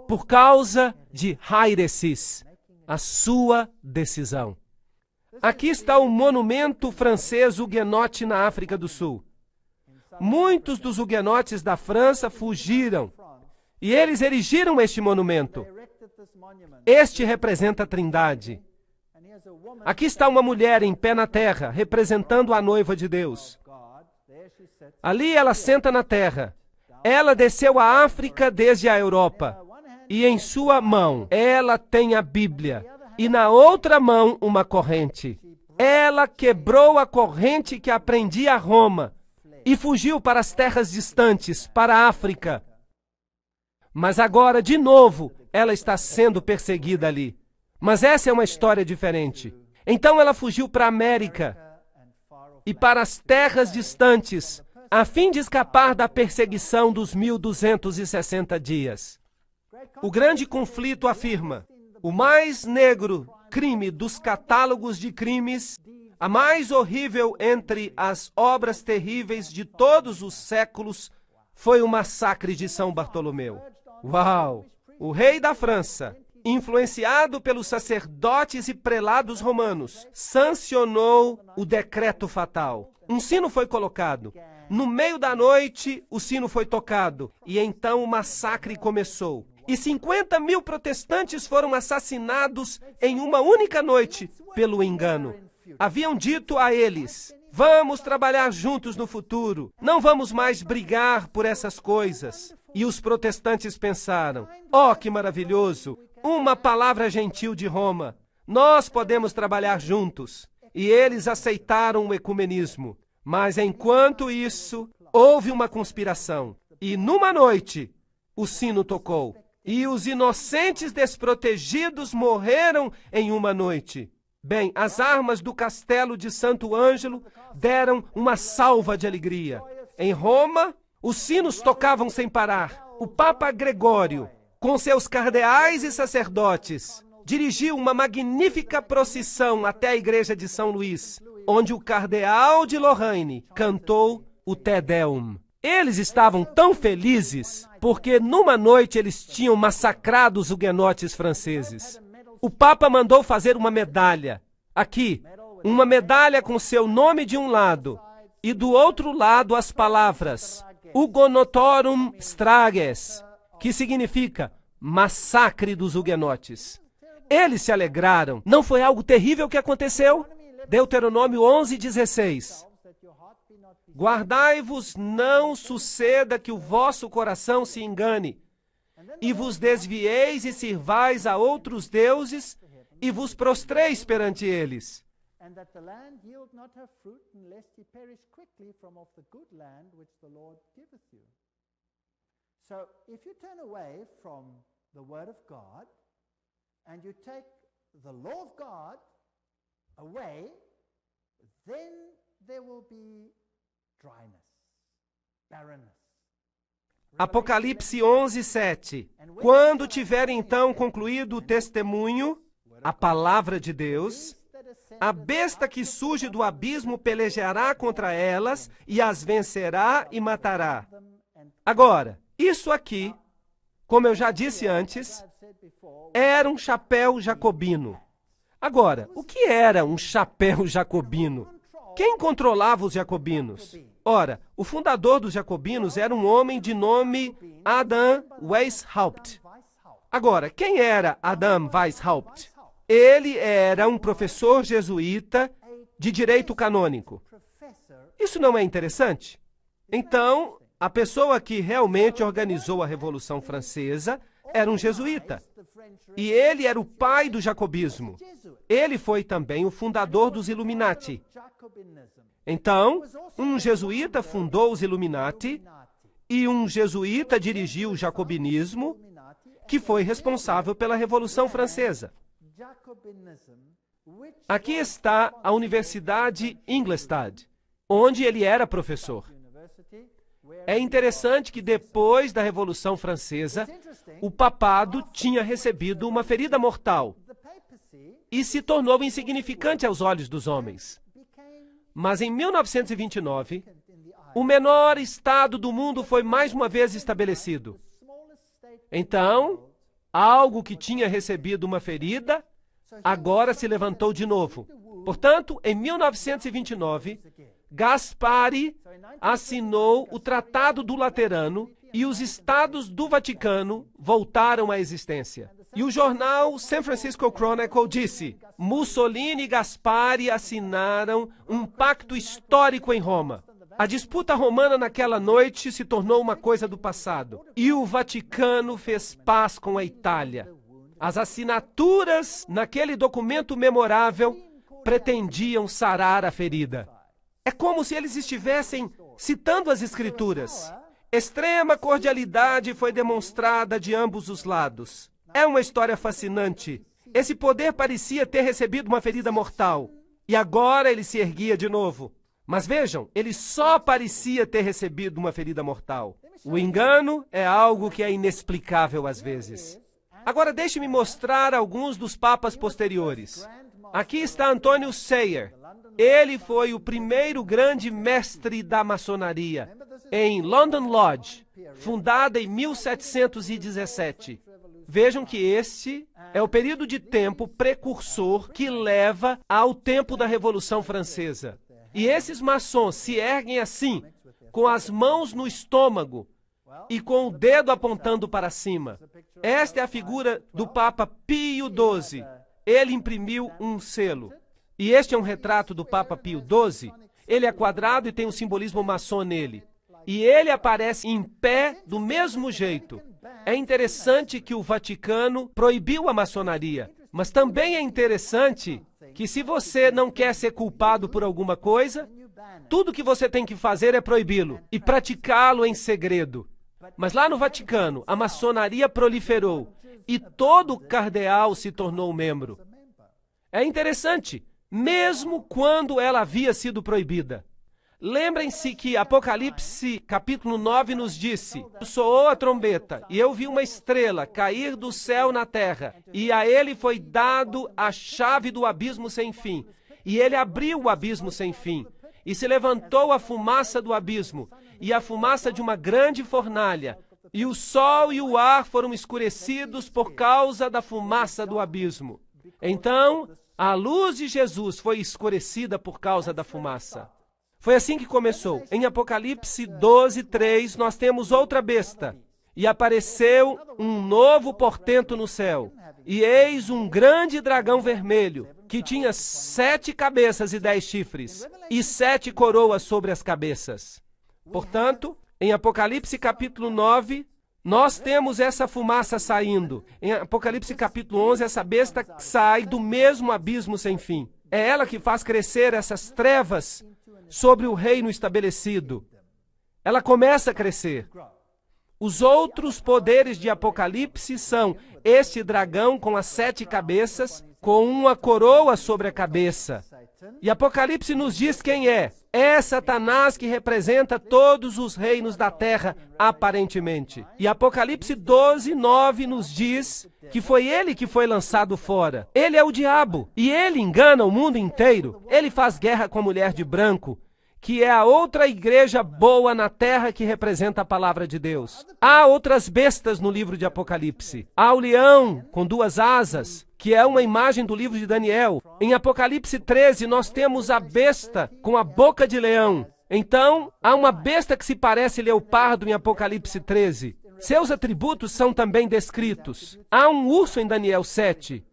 S1: por causa de hairesis, a sua decisão. Aqui está o monumento francês huguenote na África do Sul. Muitos dos huguenotes da França fugiram, e eles erigiram este monumento. Este representa a Trindade. Aqui está uma mulher em pé na terra, representando a noiva de Deus. Ali ela senta na terra. Ela desceu à África desde a Europa. E em sua mão ela tem a Bíblia. E na outra mão uma corrente. Ela quebrou a corrente que aprendia a Roma e fugiu para as terras distantes, para a África. Mas agora, de novo, ela está sendo perseguida ali. Mas essa é uma história diferente. Então ela fugiu para a América e para as terras distantes, a fim de escapar da perseguição dos 1260 dias. O grande conflito afirma: o mais negro crime dos catálogos de crimes, a mais horrível entre as obras terríveis de todos os séculos, foi o massacre de São Bartolomeu. Uau! O rei da França, influenciado pelos sacerdotes e prelados romanos, sancionou o decreto fatal. Um sino foi colocado. No meio da noite, o sino foi tocado. E então o massacre começou. E 50.000 protestantes foram assassinados em uma única noite pelo engano. Haviam dito a eles: vamos trabalhar juntos no futuro. Não vamos mais brigar por essas coisas. E os protestantes pensaram: oh, que maravilhoso! Uma palavra gentil de Roma. Nós podemos trabalhar juntos. E eles aceitaram o ecumenismo. Mas enquanto isso, houve uma conspiração. E numa noite, o sino tocou. E os inocentes desprotegidos morreram em uma noite. Bem, as armas do castelo de Santo Ângelo deram uma salva de alegria. Em Roma, os sinos tocavam sem parar. O Papa Gregório, com seus cardeais e sacerdotes, dirigiu uma magnífica procissão até a igreja de São Luís, onde o cardeal de Lorraine cantou o Te Deum. Eles estavam tão felizes porque numa noite eles tinham massacrado os huguenotes franceses. O Papa mandou fazer uma medalha. Aqui, uma medalha com seu nome de um lado e do outro lado as palavras Hugonotorum Strages, que significa massacre dos huguenotes. Eles se alegraram. Não foi algo terrível que aconteceu? Deuteronômio 11:16. Guardai-vos, não suceda que o vosso coração se engane, e vos desvieis e sirvais a outros deuses, e vos prostreis perante eles. Apocalipse 11:7. Quando tiverem então concluído o testemunho, a palavra de Deus, a besta que surge do abismo pelejará contra elas e as vencerá e matará. Agora, isso aqui, como eu já disse antes, era um chapéu jacobino. Agora, o que era um chapéu jacobino? Quem controlava os jacobinos? Ora, o fundador dos jacobinos era um homem de nome Adam Weishaupt. Agora, quem era Adam Weishaupt? Ele era um professor jesuíta de direito canônico. Isso não é interessante? Então, a pessoa que realmente organizou a Revolução Francesa era um jesuíta. E ele era o pai do jacobismo. Ele foi também o fundador dos Illuminati. Então, um jesuíta fundou os Illuminati e um jesuíta dirigiu o jacobinismo, que foi responsável pela Revolução Francesa. Aqui está a Universidade Ingolstadt, onde ele era professor. É interessante que depois da Revolução Francesa, o papado tinha recebido uma ferida mortal e se tornou insignificante aos olhos dos homens. Mas em 1929, o menor estado do mundo foi mais uma vez estabelecido. Então, algo que tinha recebido uma ferida, agora se levantou de novo. Portanto, em 1929, Gaspari assinou o Tratado do Laterano e os Estados do Vaticano voltaram à existência. E o jornal San Francisco Chronicle disse: Mussolini e Gaspari assinaram um pacto histórico em Roma. A disputa romana naquela noite se tornou uma coisa do passado. E o Vaticano fez paz com a Itália. As assinaturas naquele documento memorável pretendiam sarar a ferida. É como se eles estivessem citando as Escrituras. Extrema cordialidade foi demonstrada de ambos os lados. É uma história fascinante. Esse poder parecia ter recebido uma ferida mortal. E agora ele se erguia de novo. Mas vejam, ele só parecia ter recebido uma ferida mortal. O engano é algo que é inexplicável às vezes. Agora deixe-me mostrar alguns dos papas posteriores. Aqui está Antônio Sayer. Ele foi o primeiro grande mestre da maçonaria em London Lodge, fundada em 1717. Vejam que este é o período de tempo precursor que leva ao tempo da Revolução Francesa. E esses maçons se erguem assim, com as mãos no estômago e com o dedo apontando para cima. Esta é a figura do Papa Pio XII. Ele imprimiu um selo. E este é um retrato do Papa Pio XII. Ele é quadrado e tem um simbolismo maçom nele. E ele aparece em pé do mesmo jeito. É interessante que o Vaticano proibiu a maçonaria, mas também é interessante que se você não quer ser culpado por alguma coisa, tudo que você tem que fazer é proibi-lo e praticá-lo em segredo. Mas lá no Vaticano, a maçonaria proliferou e todo cardeal se tornou membro. É interessante, mesmo quando ela havia sido proibida. Lembrem-se que Apocalipse capítulo 9 nos disse: soou a trombeta, e eu vi uma estrela cair do céu na terra, e a ele foi dado a chave do abismo sem fim. E ele abriu o abismo sem fim, e se levantou a fumaça do abismo, e a fumaça de uma grande fornalha, e o sol e o ar foram escurecidos por causa da fumaça do abismo. Então, a luz de Jesus foi escurecida por causa da fumaça. Foi assim que começou. Em Apocalipse 12, 3, nós temos outra besta. E apareceu um novo portento no céu. E eis um grande dragão vermelho, que tinha 7 cabeças e 10 chifres, e 7 coroas sobre as cabeças. Portanto, em Apocalipse capítulo 9, nós temos essa fumaça saindo. Em Apocalipse capítulo 11, essa besta sai do mesmo abismo sem fim. É ela que faz crescer essas trevas sobre o reino estabelecido. Ela começa a crescer. Os outros poderes de Apocalipse são este dragão com as 7 cabeças, com uma coroa sobre a cabeça. E Apocalipse nos diz quem é. É Satanás que representa todos os reinos da terra, aparentemente. E Apocalipse 12, 9 nos diz que foi ele que foi lançado fora. Ele é o diabo, e ele engana o mundo inteiro. Ele faz guerra com a mulher de branco, que é a outra igreja boa na terra que representa a palavra de Deus. Há outras bestas no livro de Apocalipse. Há o leão com 2 asas, que é uma imagem do livro de Daniel. Em Apocalipse 13, nós temos a besta com a boca de leão. Então, há uma besta que se parece leopardo em Apocalipse 13. Seus atributos são também descritos. Há um urso em Daniel 7.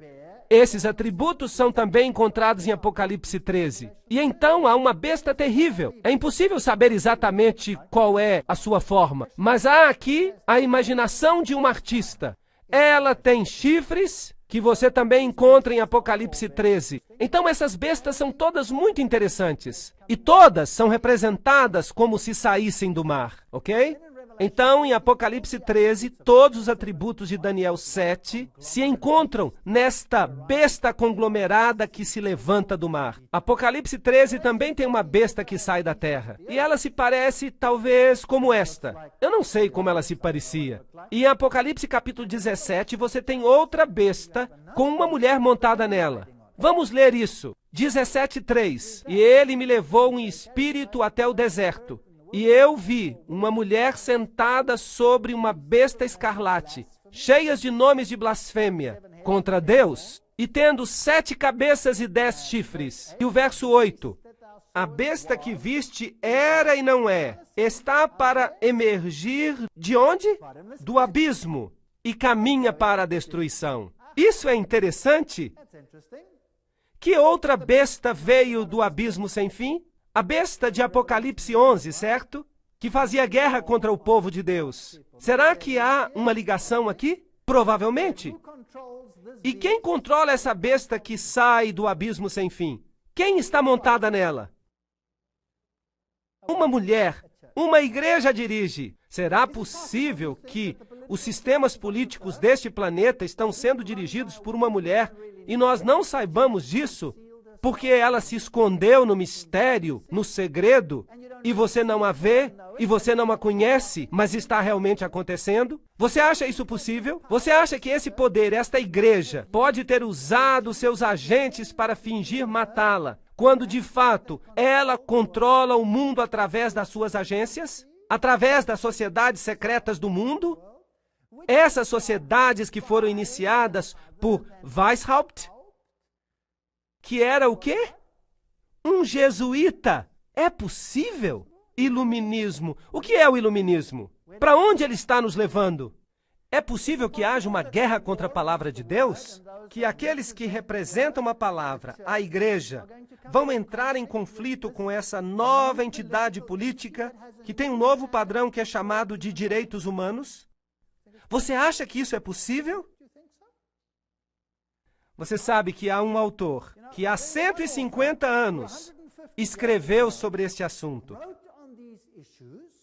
S1: Esses atributos são também encontrados em Apocalipse 13. E então há uma besta terrível. É impossível saber exatamente qual é a sua forma, mas há aqui a imaginação de um artista. Ela tem chifres, que você também encontra em Apocalipse 13. Então essas bestas são todas muito interessantes. E todas são representadas como se saíssem do mar, ok? Então, em Apocalipse 13, todos os atributos de Daniel 7 se encontram nesta besta conglomerada que se levanta do mar. Apocalipse 13 também tem uma besta que sai da terra. E ela se parece, talvez, como esta. Eu não sei como ela se parecia. E em Apocalipse capítulo 17, você tem outra besta com uma mulher montada nela. Vamos ler isso. 17:3. E ele me levou em espírito até o deserto. E eu vi uma mulher sentada sobre uma besta escarlate, cheias de nomes de blasfêmia contra Deus, e tendo 7 cabeças e 10 chifres. E o verso 8. A besta que viste era e não é, está para emergir de onde? Do abismo, e caminha para a destruição. Isso é interessante. Que outra besta veio do abismo sem fim? A besta de Apocalipse 11, certo? Que fazia guerra contra o povo de Deus. Será que há uma ligação aqui? Provavelmente. E quem controla essa besta que sai do abismo sem fim? Quem está montada nela? Uma mulher. Uma igreja dirige. Será possível que os sistemas políticos deste planeta estão sendo dirigidos por uma mulher e nós não saibamos disso? Porque ela se escondeu no mistério, no segredo, e você não a vê, e você não a conhece, mas está realmente acontecendo? Você acha isso possível? Você acha que esse poder, esta igreja, pode ter usado seus agentes para fingir matá-la, quando de fato ela controla o mundo através das suas agências? Através das sociedades secretas do mundo? Essas sociedades que foram iniciadas por Weishaupt? Que era o quê? Um jesuíta. É possível? Iluminismo. O que é o iluminismo? Para onde ele está nos levando? É possível que haja uma guerra contra a palavra de Deus? Que aqueles que representam a palavra, a igreja, vão entrar em conflito com essa nova entidade política que tem um novo padrão que é chamado de direitos humanos? Você acha que isso é possível? Você sabe que há um autor que há 150 anos escreveu sobre este assunto.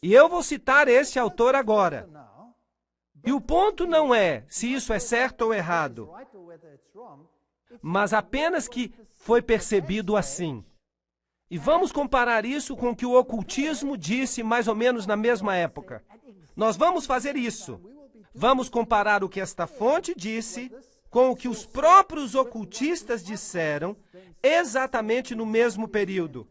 S1: E eu vou citar esse autor agora. E o ponto não é se isso é certo ou errado, mas apenas que foi percebido assim. E vamos comparar isso com o que o ocultismo disse mais ou menos na mesma época. Nós vamos fazer isso. Vamos comparar o que esta fonte disse com o que os próprios ocultistas disseram exatamente no mesmo período.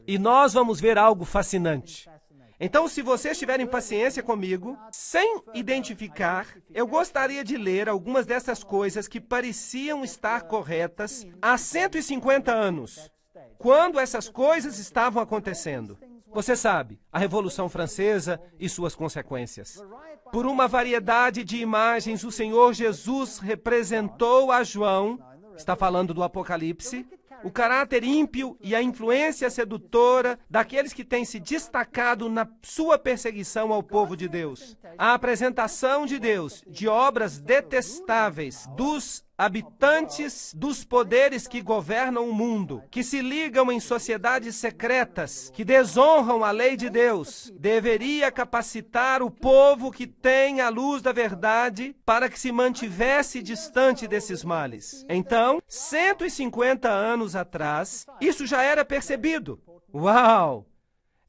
S1: E nós vamos ver algo fascinante. Então, se vocês tiverem paciência comigo, sem identificar, eu gostaria de ler algumas dessas coisas que pareciam estar corretas há 150 anos, quando essas coisas estavam acontecendo. Você sabe, a Revolução Francesa e suas consequências. Por uma variedade de imagens, o Senhor Jesus representou a João, está falando do Apocalipse, o caráter ímpio e a influência sedutora daqueles que têm se destacado na sua perseguição ao povo de Deus. A apresentação de Deus de obras detestáveis dos habitantes dos poderes que governam o mundo, que se ligam em sociedades secretas, que desonram a lei de Deus, deveria capacitar o povo que tem a luz da verdade para que se mantivesse distante desses males. Então, 150 anos atrás, isso já era percebido. Uau!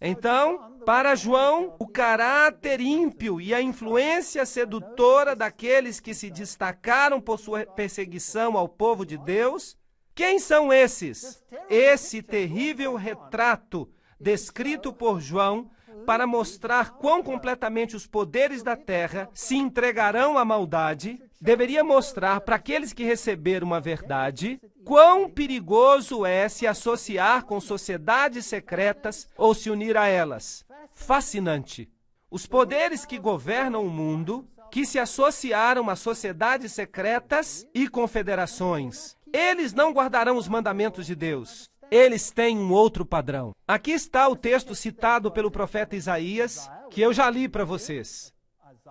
S1: Então, para João, o caráter ímpio e a influência sedutora daqueles que se destacaram por sua perseguição ao povo de Deus, quem são esses? Esse terrível retrato descrito por João para mostrar quão completamente os poderes da terra se entregarão à maldade, deveria mostrar para aqueles que receberam a verdade quão perigoso é se associar com sociedades secretas ou se unir a elas. Fascinante. Os poderes que governam o mundo, que se associaram a sociedades secretas e confederações, eles não guardarão os mandamentos de Deus. Eles têm um outro padrão. Aqui está o texto citado pelo profeta Isaías, que eu já li para vocês.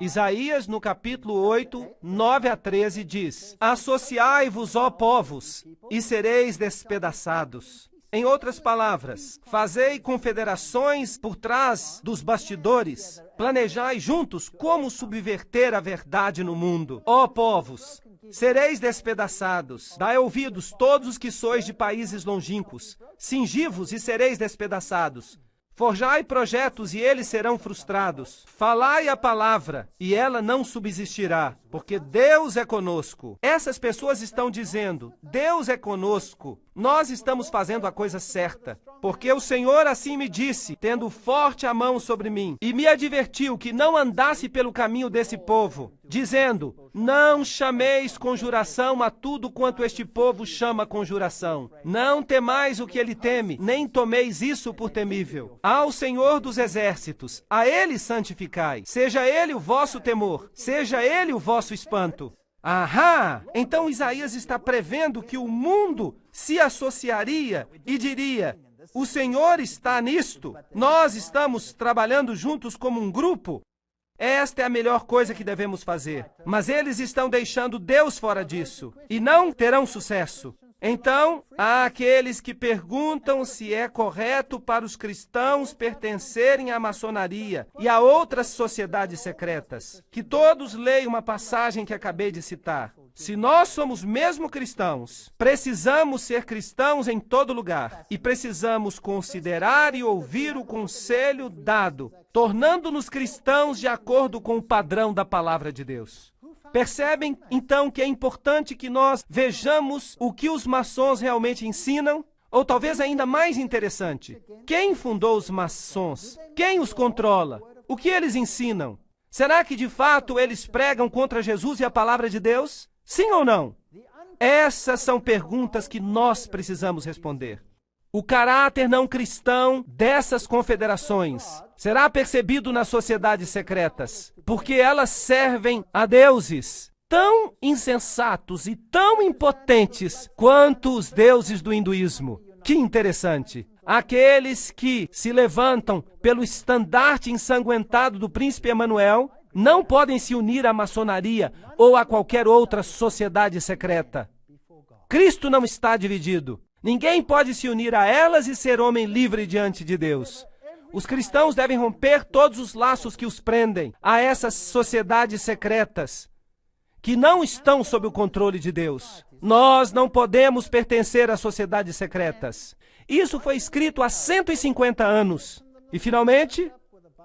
S1: Isaías, no capítulo 8, 9 a 13, diz: Associai-vos, ó povos, e sereis despedaçados. Em outras palavras, fazei confederações por trás dos bastidores, planejai juntos como subverter a verdade no mundo. Ó povos, sereis despedaçados. Dai ouvidos todos os que sois de países longínquos. Cingi-vos e sereis despedaçados. Forjai projetos e eles serão frustrados. Falai a palavra e ela não subsistirá, porque Deus é conosco. Essas pessoas estão dizendo, Deus é conosco. Nós estamos fazendo a coisa certa, porque o Senhor assim me disse, tendo forte a mão sobre mim, e me advertiu que não andasse pelo caminho desse povo, dizendo, não chameis conjuração a tudo quanto este povo chama conjuração. Não temais o que ele teme, nem tomeis isso por temível. Ao Senhor dos exércitos, a ele santificai. Seja ele o vosso temor, seja ele o vosso espanto. Ahá! Então Isaías está prevendo que o mundo se associaria e diria, O Senhor está nisto. Nós estamos trabalhando juntos como um grupo. Esta é a melhor coisa que devemos fazer. Mas eles estão deixando Deus fora disso e não terão sucesso. Então, há aqueles que perguntam se é correto para os cristãos pertencerem à maçonaria e a outras sociedades secretas. Que todos leiam uma passagem que acabei de citar. Se nós somos mesmo cristãos, precisamos ser cristãos em todo lugar e precisamos considerar e ouvir o conselho dado, tornando-nos cristãos de acordo com o padrão da palavra de Deus. Percebem, então, que é importante que nós vejamos o que os maçons realmente ensinam? Ou talvez ainda mais interessante, quem fundou os maçons? Quem os controla? O que eles ensinam? Será que de fato eles pregam contra Jesus e a palavra de Deus? Sim ou não? Essas são perguntas que nós precisamos responder. O caráter não cristão dessas confederações será percebido nas sociedades secretas, porque elas servem a deuses tão insensatos e tão impotentes quanto os deuses do hinduísmo. Que interessante! Aqueles que se levantam pelo estandarte ensanguentado do príncipe Emanuel não podem se unir à maçonaria ou a qualquer outra sociedade secreta. Cristo não está dividido. Ninguém pode se unir a elas e ser homem livre diante de Deus. Os cristãos devem romper todos os laços que os prendem a essas sociedades secretas que não estão sob o controle de Deus. Nós não podemos pertencer a sociedades secretas. Isso foi escrito há 150 anos. E, finalmente,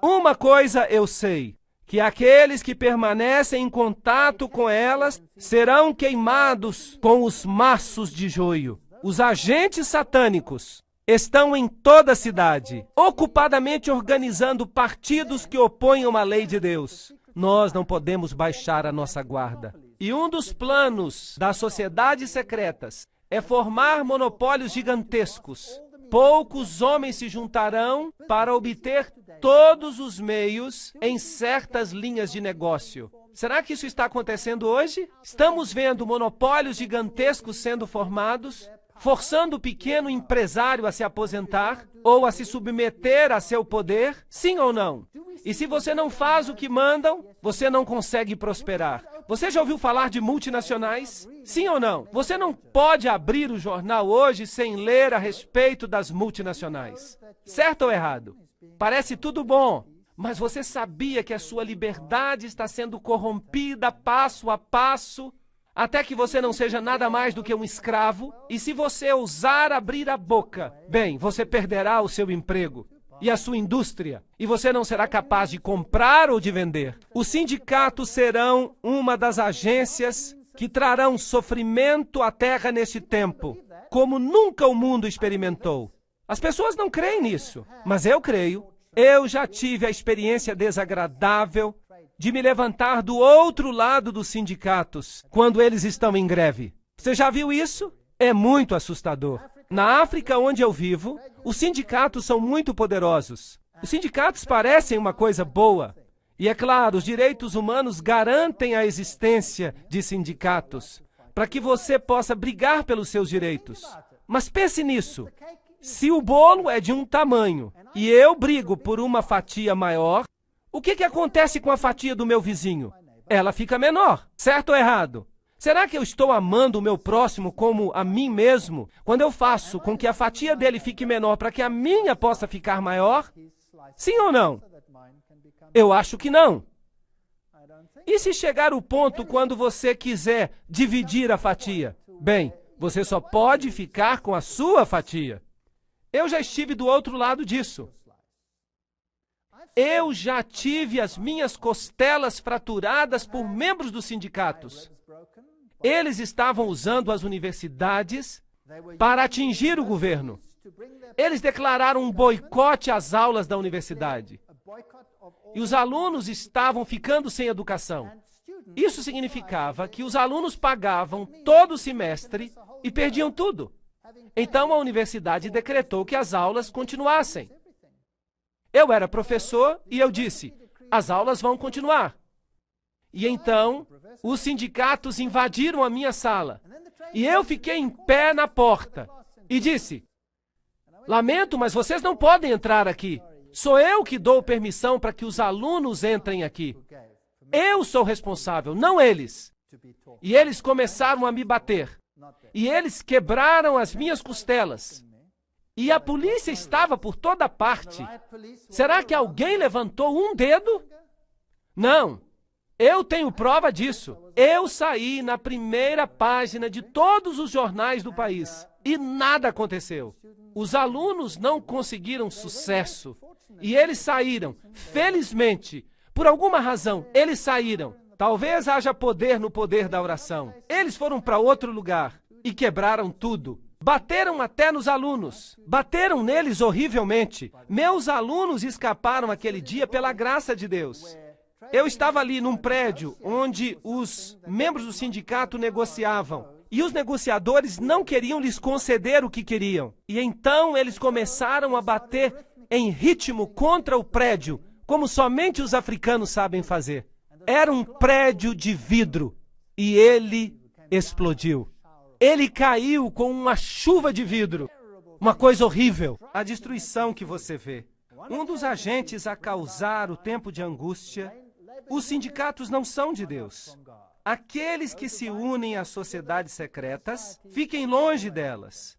S1: uma coisa eu sei, que aqueles que permanecem em contato com elas serão queimados com os maços de joio. Os agentes satânicos estão em toda a cidade, ocupadamente organizando partidos que opõem a lei de Deus. Nós não podemos baixar a nossa guarda. E um dos planos das sociedades secretas é formar monopólios gigantescos. Poucos homens se juntarão para obter todos os meios em certas linhas de negócio. Será que isso está acontecendo hoje? Estamos vendo monopólios gigantescos sendo formados, forçando o pequeno empresário a se aposentar ou a se submeter a seu poder? Sim ou não? E se você não faz o que mandam, você não consegue prosperar. Você já ouviu falar de multinacionais? Sim ou não? Você não pode abrir o jornal hoje sem ler a respeito das multinacionais. Certo ou errado? Parece tudo bom, mas você sabia que a sua liberdade está sendo corrompida passo a passo, até que você não seja nada mais do que um escravo? E se você ousar abrir a boca, bem, você perderá o seu emprego e a sua indústria, e você não será capaz de comprar ou de vender. Os sindicatos serão uma das agências que trarão sofrimento à terra neste tempo, como nunca o mundo experimentou. As pessoas não creem nisso, mas eu creio. Eu já tive a experiência desagradável de me levantar do outro lado dos sindicatos quando eles estão em greve. Você já viu isso? É muito assustador. Na África, onde eu vivo, os sindicatos são muito poderosos. Os sindicatos parecem uma coisa boa. E é claro, os direitos humanos garantem a existência de sindicatos para que você possa brigar pelos seus direitos. Mas pense nisso. Se o bolo é de um tamanho e eu brigo por uma fatia maior, o que acontece com a fatia do meu vizinho? Ela fica menor, certo ou errado? Será que eu estou amando o meu próximo como a mim mesmo quando eu faço com que a fatia dele fique menor para que a minha possa ficar maior? Sim ou não? Eu acho que não. E se chegar o ponto quando você quiser dividir a fatia? Bem, você só pode ficar com a sua fatia. Eu já estive do outro lado disso. Eu já tive as minhas costelas fraturadas por membros dos sindicatos. Eles estavam usando as universidades para atingir o governo. Eles declararam um boicote às aulas da universidade. E os alunos estavam ficando sem educação. Isso significava que os alunos pagavam todo o semestre e perdiam tudo. Então a universidade decretou que as aulas continuassem. Eu era professor e eu disse, as aulas vão continuar. E então, os sindicatos invadiram a minha sala. E eu fiquei em pé na porta e disse, Lamento, mas vocês não podem entrar aqui. Sou eu que dou permissão para que os alunos entrem aqui. Eu sou responsável, não eles. E eles começaram a me bater. E eles quebraram as minhas costelas. E a polícia estava por toda parte. Será que alguém levantou um dedo? Não. Eu tenho prova disso. Eu saí na primeira página de todos os jornais do país. E nada aconteceu. Os alunos não conseguiram sucesso. E eles saíram. Felizmente, por alguma razão, eles saíram. Talvez haja poder no poder da oração. Eles foram para outro lugar e quebraram tudo. Bateram até nos alunos. Bateram neles horrivelmente. Meus alunos escaparam aquele dia pela graça de Deus. Eu estava ali num prédio onde os membros do sindicato negociavam. E os negociadores não queriam lhes conceder o que queriam. E então eles começaram a bater em ritmo contra o prédio, como somente os africanos sabem fazer. Era um prédio de vidro e ele explodiu. Ele caiu com uma chuva de vidro. Uma coisa horrível. A destruição que você vê. Um dos agentes a causar o tempo de angústia. Os sindicatos não são de Deus. Aqueles que se unem às sociedades secretas, fiquem longe delas.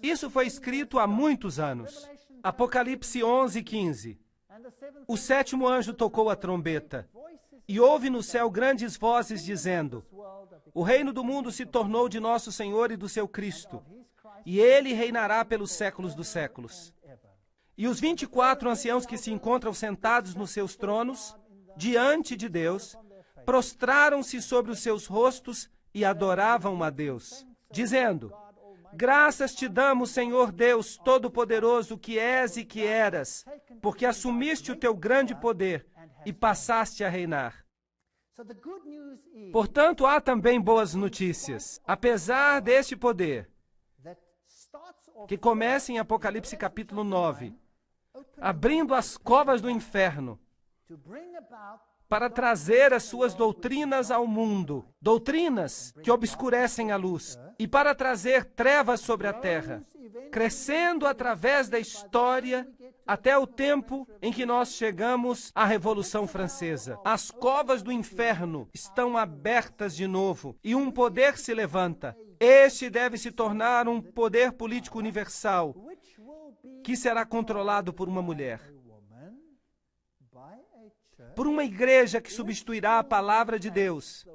S1: Isso foi escrito há muitos anos. Apocalipse 11:15. O sétimo anjo tocou a trombeta, e houve no céu grandes vozes dizendo: o reino do mundo se tornou de nosso Senhor e do seu Cristo, e ele reinará pelos séculos dos séculos. E os 24 anciãos que se encontram sentados nos seus tronos, diante de Deus, prostraram-se sobre os seus rostos e adoravam a Deus, dizendo: graças te damos, Senhor Deus Todo-Poderoso, que és e que eras, porque assumiste o teu grande poder e passaste a reinar. Portanto, há também boas notícias. Apesar deste poder, que começa em Apocalipse capítulo 9, abrindo as covas do inferno, para trazer as suas doutrinas ao mundo, doutrinas que obscurecem a luz, e para trazer trevas sobre a terra, crescendo através da história até o tempo em que nós chegamos à Revolução Francesa. As covas do inferno estão abertas de novo e um poder se levanta. Este deve se tornar um poder político universal, que será controlado por uma mulher. Por uma igreja que substituirá a palavra de Deus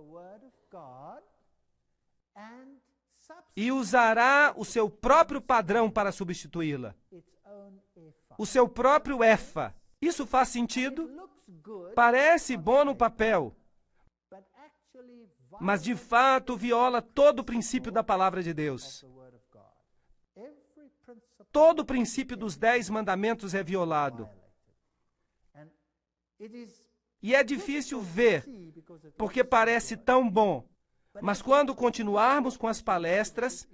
S1: e usará o seu próprio padrão para substituí-la. O seu próprio Efa. Isso faz sentido? Parece bom no papel, mas de fato viola todo o princípio da palavra de Deus. Todo o princípio dos 10 mandamentos é violado. E é difícil ver, porque parece tão bom. Mas quando continuarmos com as palestras,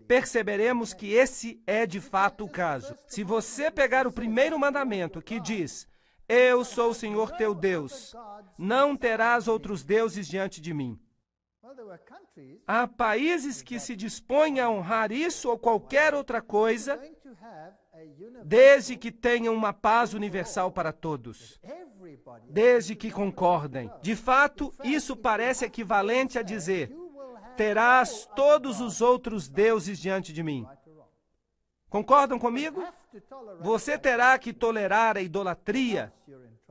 S1: perceberemos que esse é de fato o caso. Se você pegar o primeiro mandamento, que diz: eu sou o Senhor teu Deus, não terás outros deuses diante de mim. Há países que se dispõem a honrar isso ou qualquer outra coisa, desde que tenham uma paz universal para todos, desde que concordem. De fato, isso parece equivalente a dizer: terás todos os outros deuses diante de mim. Concordam comigo? Você terá que tolerar a idolatria,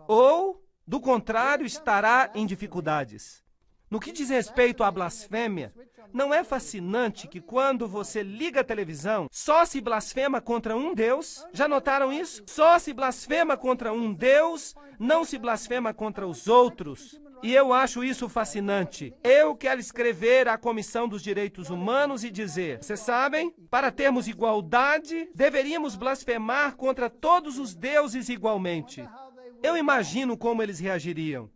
S1: ou, do contrário, estará em dificuldades. No que diz respeito à blasfêmia, não é fascinante que quando você liga a televisão, só se blasfema contra um Deus? Já notaram isso? Só se blasfema contra um Deus, não se blasfema contra os outros. E eu acho isso fascinante. Eu quero escrever à Comissão dos Direitos Humanos e dizer: vocês sabem, para termos igualdade, deveríamos blasfemar contra todos os deuses igualmente. Eu imagino como eles reagiriam.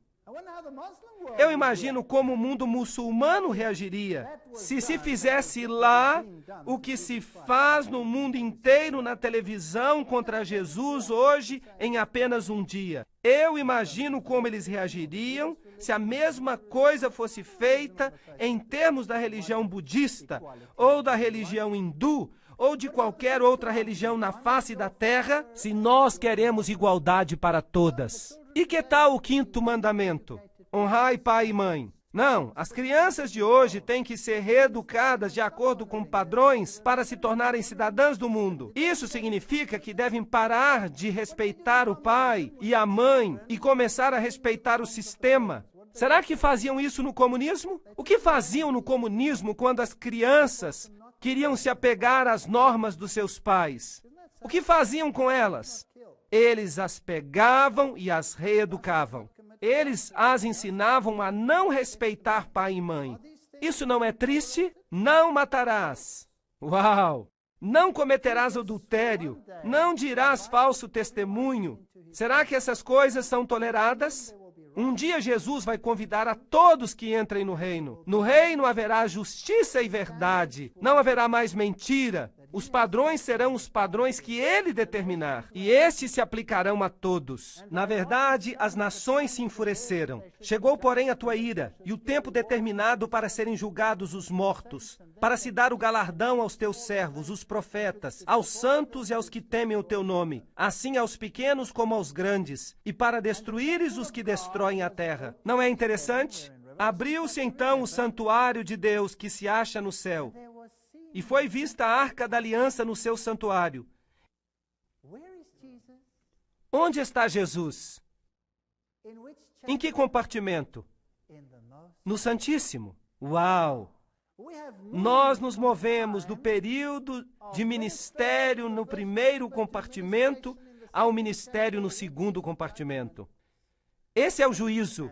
S1: Eu imagino como o mundo muçulmano reagiria se fizesse lá o que se faz no mundo inteiro na televisão contra Jesus hoje em apenas um dia. Eu imagino como eles reagiriam se a mesma coisa fosse feita em termos da religião budista, ou da religião hindu, ou de qualquer outra religião na face da terra, se nós queremos igualdade para todas. E que tal o 5º mandamento? Honrai pai e mãe. Não, as crianças de hoje têm que ser reeducadas de acordo com padrões para se tornarem cidadãs do mundo. Isso significa que devem parar de respeitar o pai e a mãe e começar a respeitar o sistema. Será que faziam isso no comunismo? O que faziam no comunismo quando as crianças queriam se apegar às normas dos seus pais? O que faziam com elas? Eles as pegavam e as reeducavam. Eles as ensinavam a não respeitar pai e mãe. Isso não é triste? Não matarás. Uau! Não cometerás adultério. Não dirás falso testemunho. Será que essas coisas são toleradas? Um dia Jesus vai convidar a todos que entrem no reino. No reino haverá justiça e verdade. Não haverá mais mentira. Os padrões serão os padrões que ele determinar, e estes se aplicarão a todos. Na verdade, as nações se enfureceram. Chegou, porém, a tua ira, e o tempo determinado para serem julgados os mortos, para se dar o galardão aos teus servos, os profetas, aos santos e aos que temem o teu nome, assim aos pequenos como aos grandes, e para destruíres os que destroem a terra. Não é interessante? Abriu-se então o santuário de Deus que se acha no céu, e foi vista a arca da aliança no seu santuário. Onde está Jesus? Em que compartimento? No Santíssimo. Uau! Nós nos movemos do período de ministério no primeiro compartimento ao ministério no segundo compartimento. Esse é o juízo.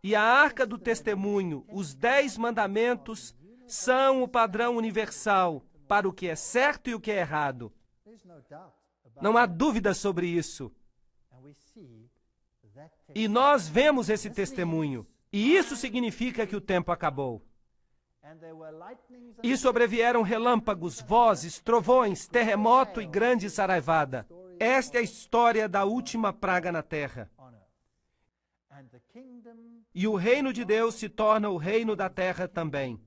S1: E a arca do testemunho, os 10 mandamentos, são o padrão universal para o que é certo e o que é errado. Não há dúvida sobre isso. E nós vemos esse testemunho. E isso significa que o tempo acabou. E sobrevieram relâmpagos, vozes, trovões, terremoto e grande saraivada. Esta é a história da última praga na terra. E o reino de Deus se torna o reino da terra também.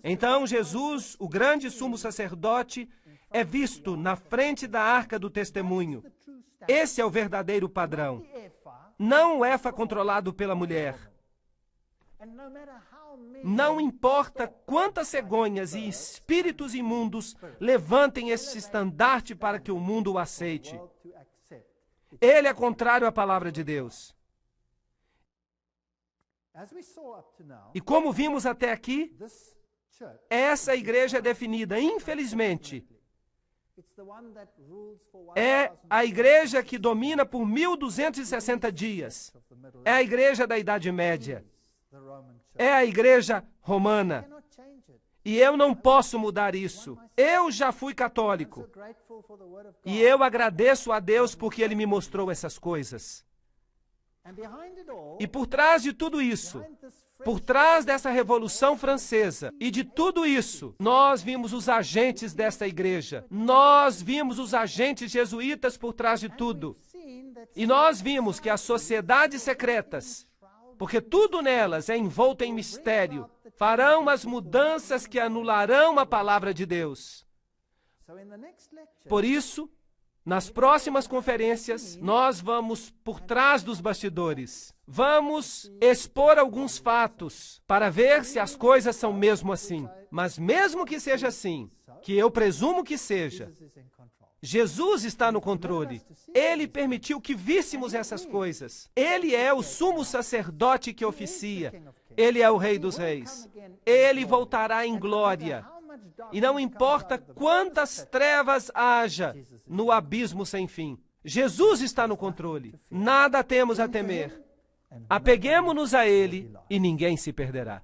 S1: Então Jesus, o grande sumo sacerdote, é visto na frente da arca do testemunho. Esse é o verdadeiro padrão. Não o éfa controlado pela mulher. Não importa quantas cegonhas e espíritos imundos levantem este estandarte para que o mundo o aceite. Ele é contrário à palavra de Deus. E como vimos até aqui, essa igreja é definida, infelizmente, é a igreja que domina por 1260 dias. É a igreja da Idade Média. É a igreja romana. E eu não posso mudar isso. Eu já fui católico. E eu agradeço a Deus porque Ele me mostrou essas coisas. E por trás de tudo isso, por trás dessa Revolução Francesa e de tudo isso, nós vimos os agentes desta igreja. Nós vimos os agentes jesuítas por trás de tudo. E nós vimos que as sociedades secretas, porque tudo nelas é envolto em mistério, farão as mudanças que anularão a palavra de Deus. Por isso, nas próximas conferências, nós vamos por trás dos bastidores. Vamos expor alguns fatos para ver se as coisas são mesmo assim. Mas mesmo que seja assim, que eu presumo que seja, Jesus está no controle. Ele permitiu que víssemos essas coisas. Ele é o sumo sacerdote que oficia. Ele é o Rei dos Reis. Ele voltará em glória. E não importa quantas trevas haja no abismo sem fim. Jesus está no controle. Nada temos a temer. Apeguemo-nos a Ele e ninguém se perderá.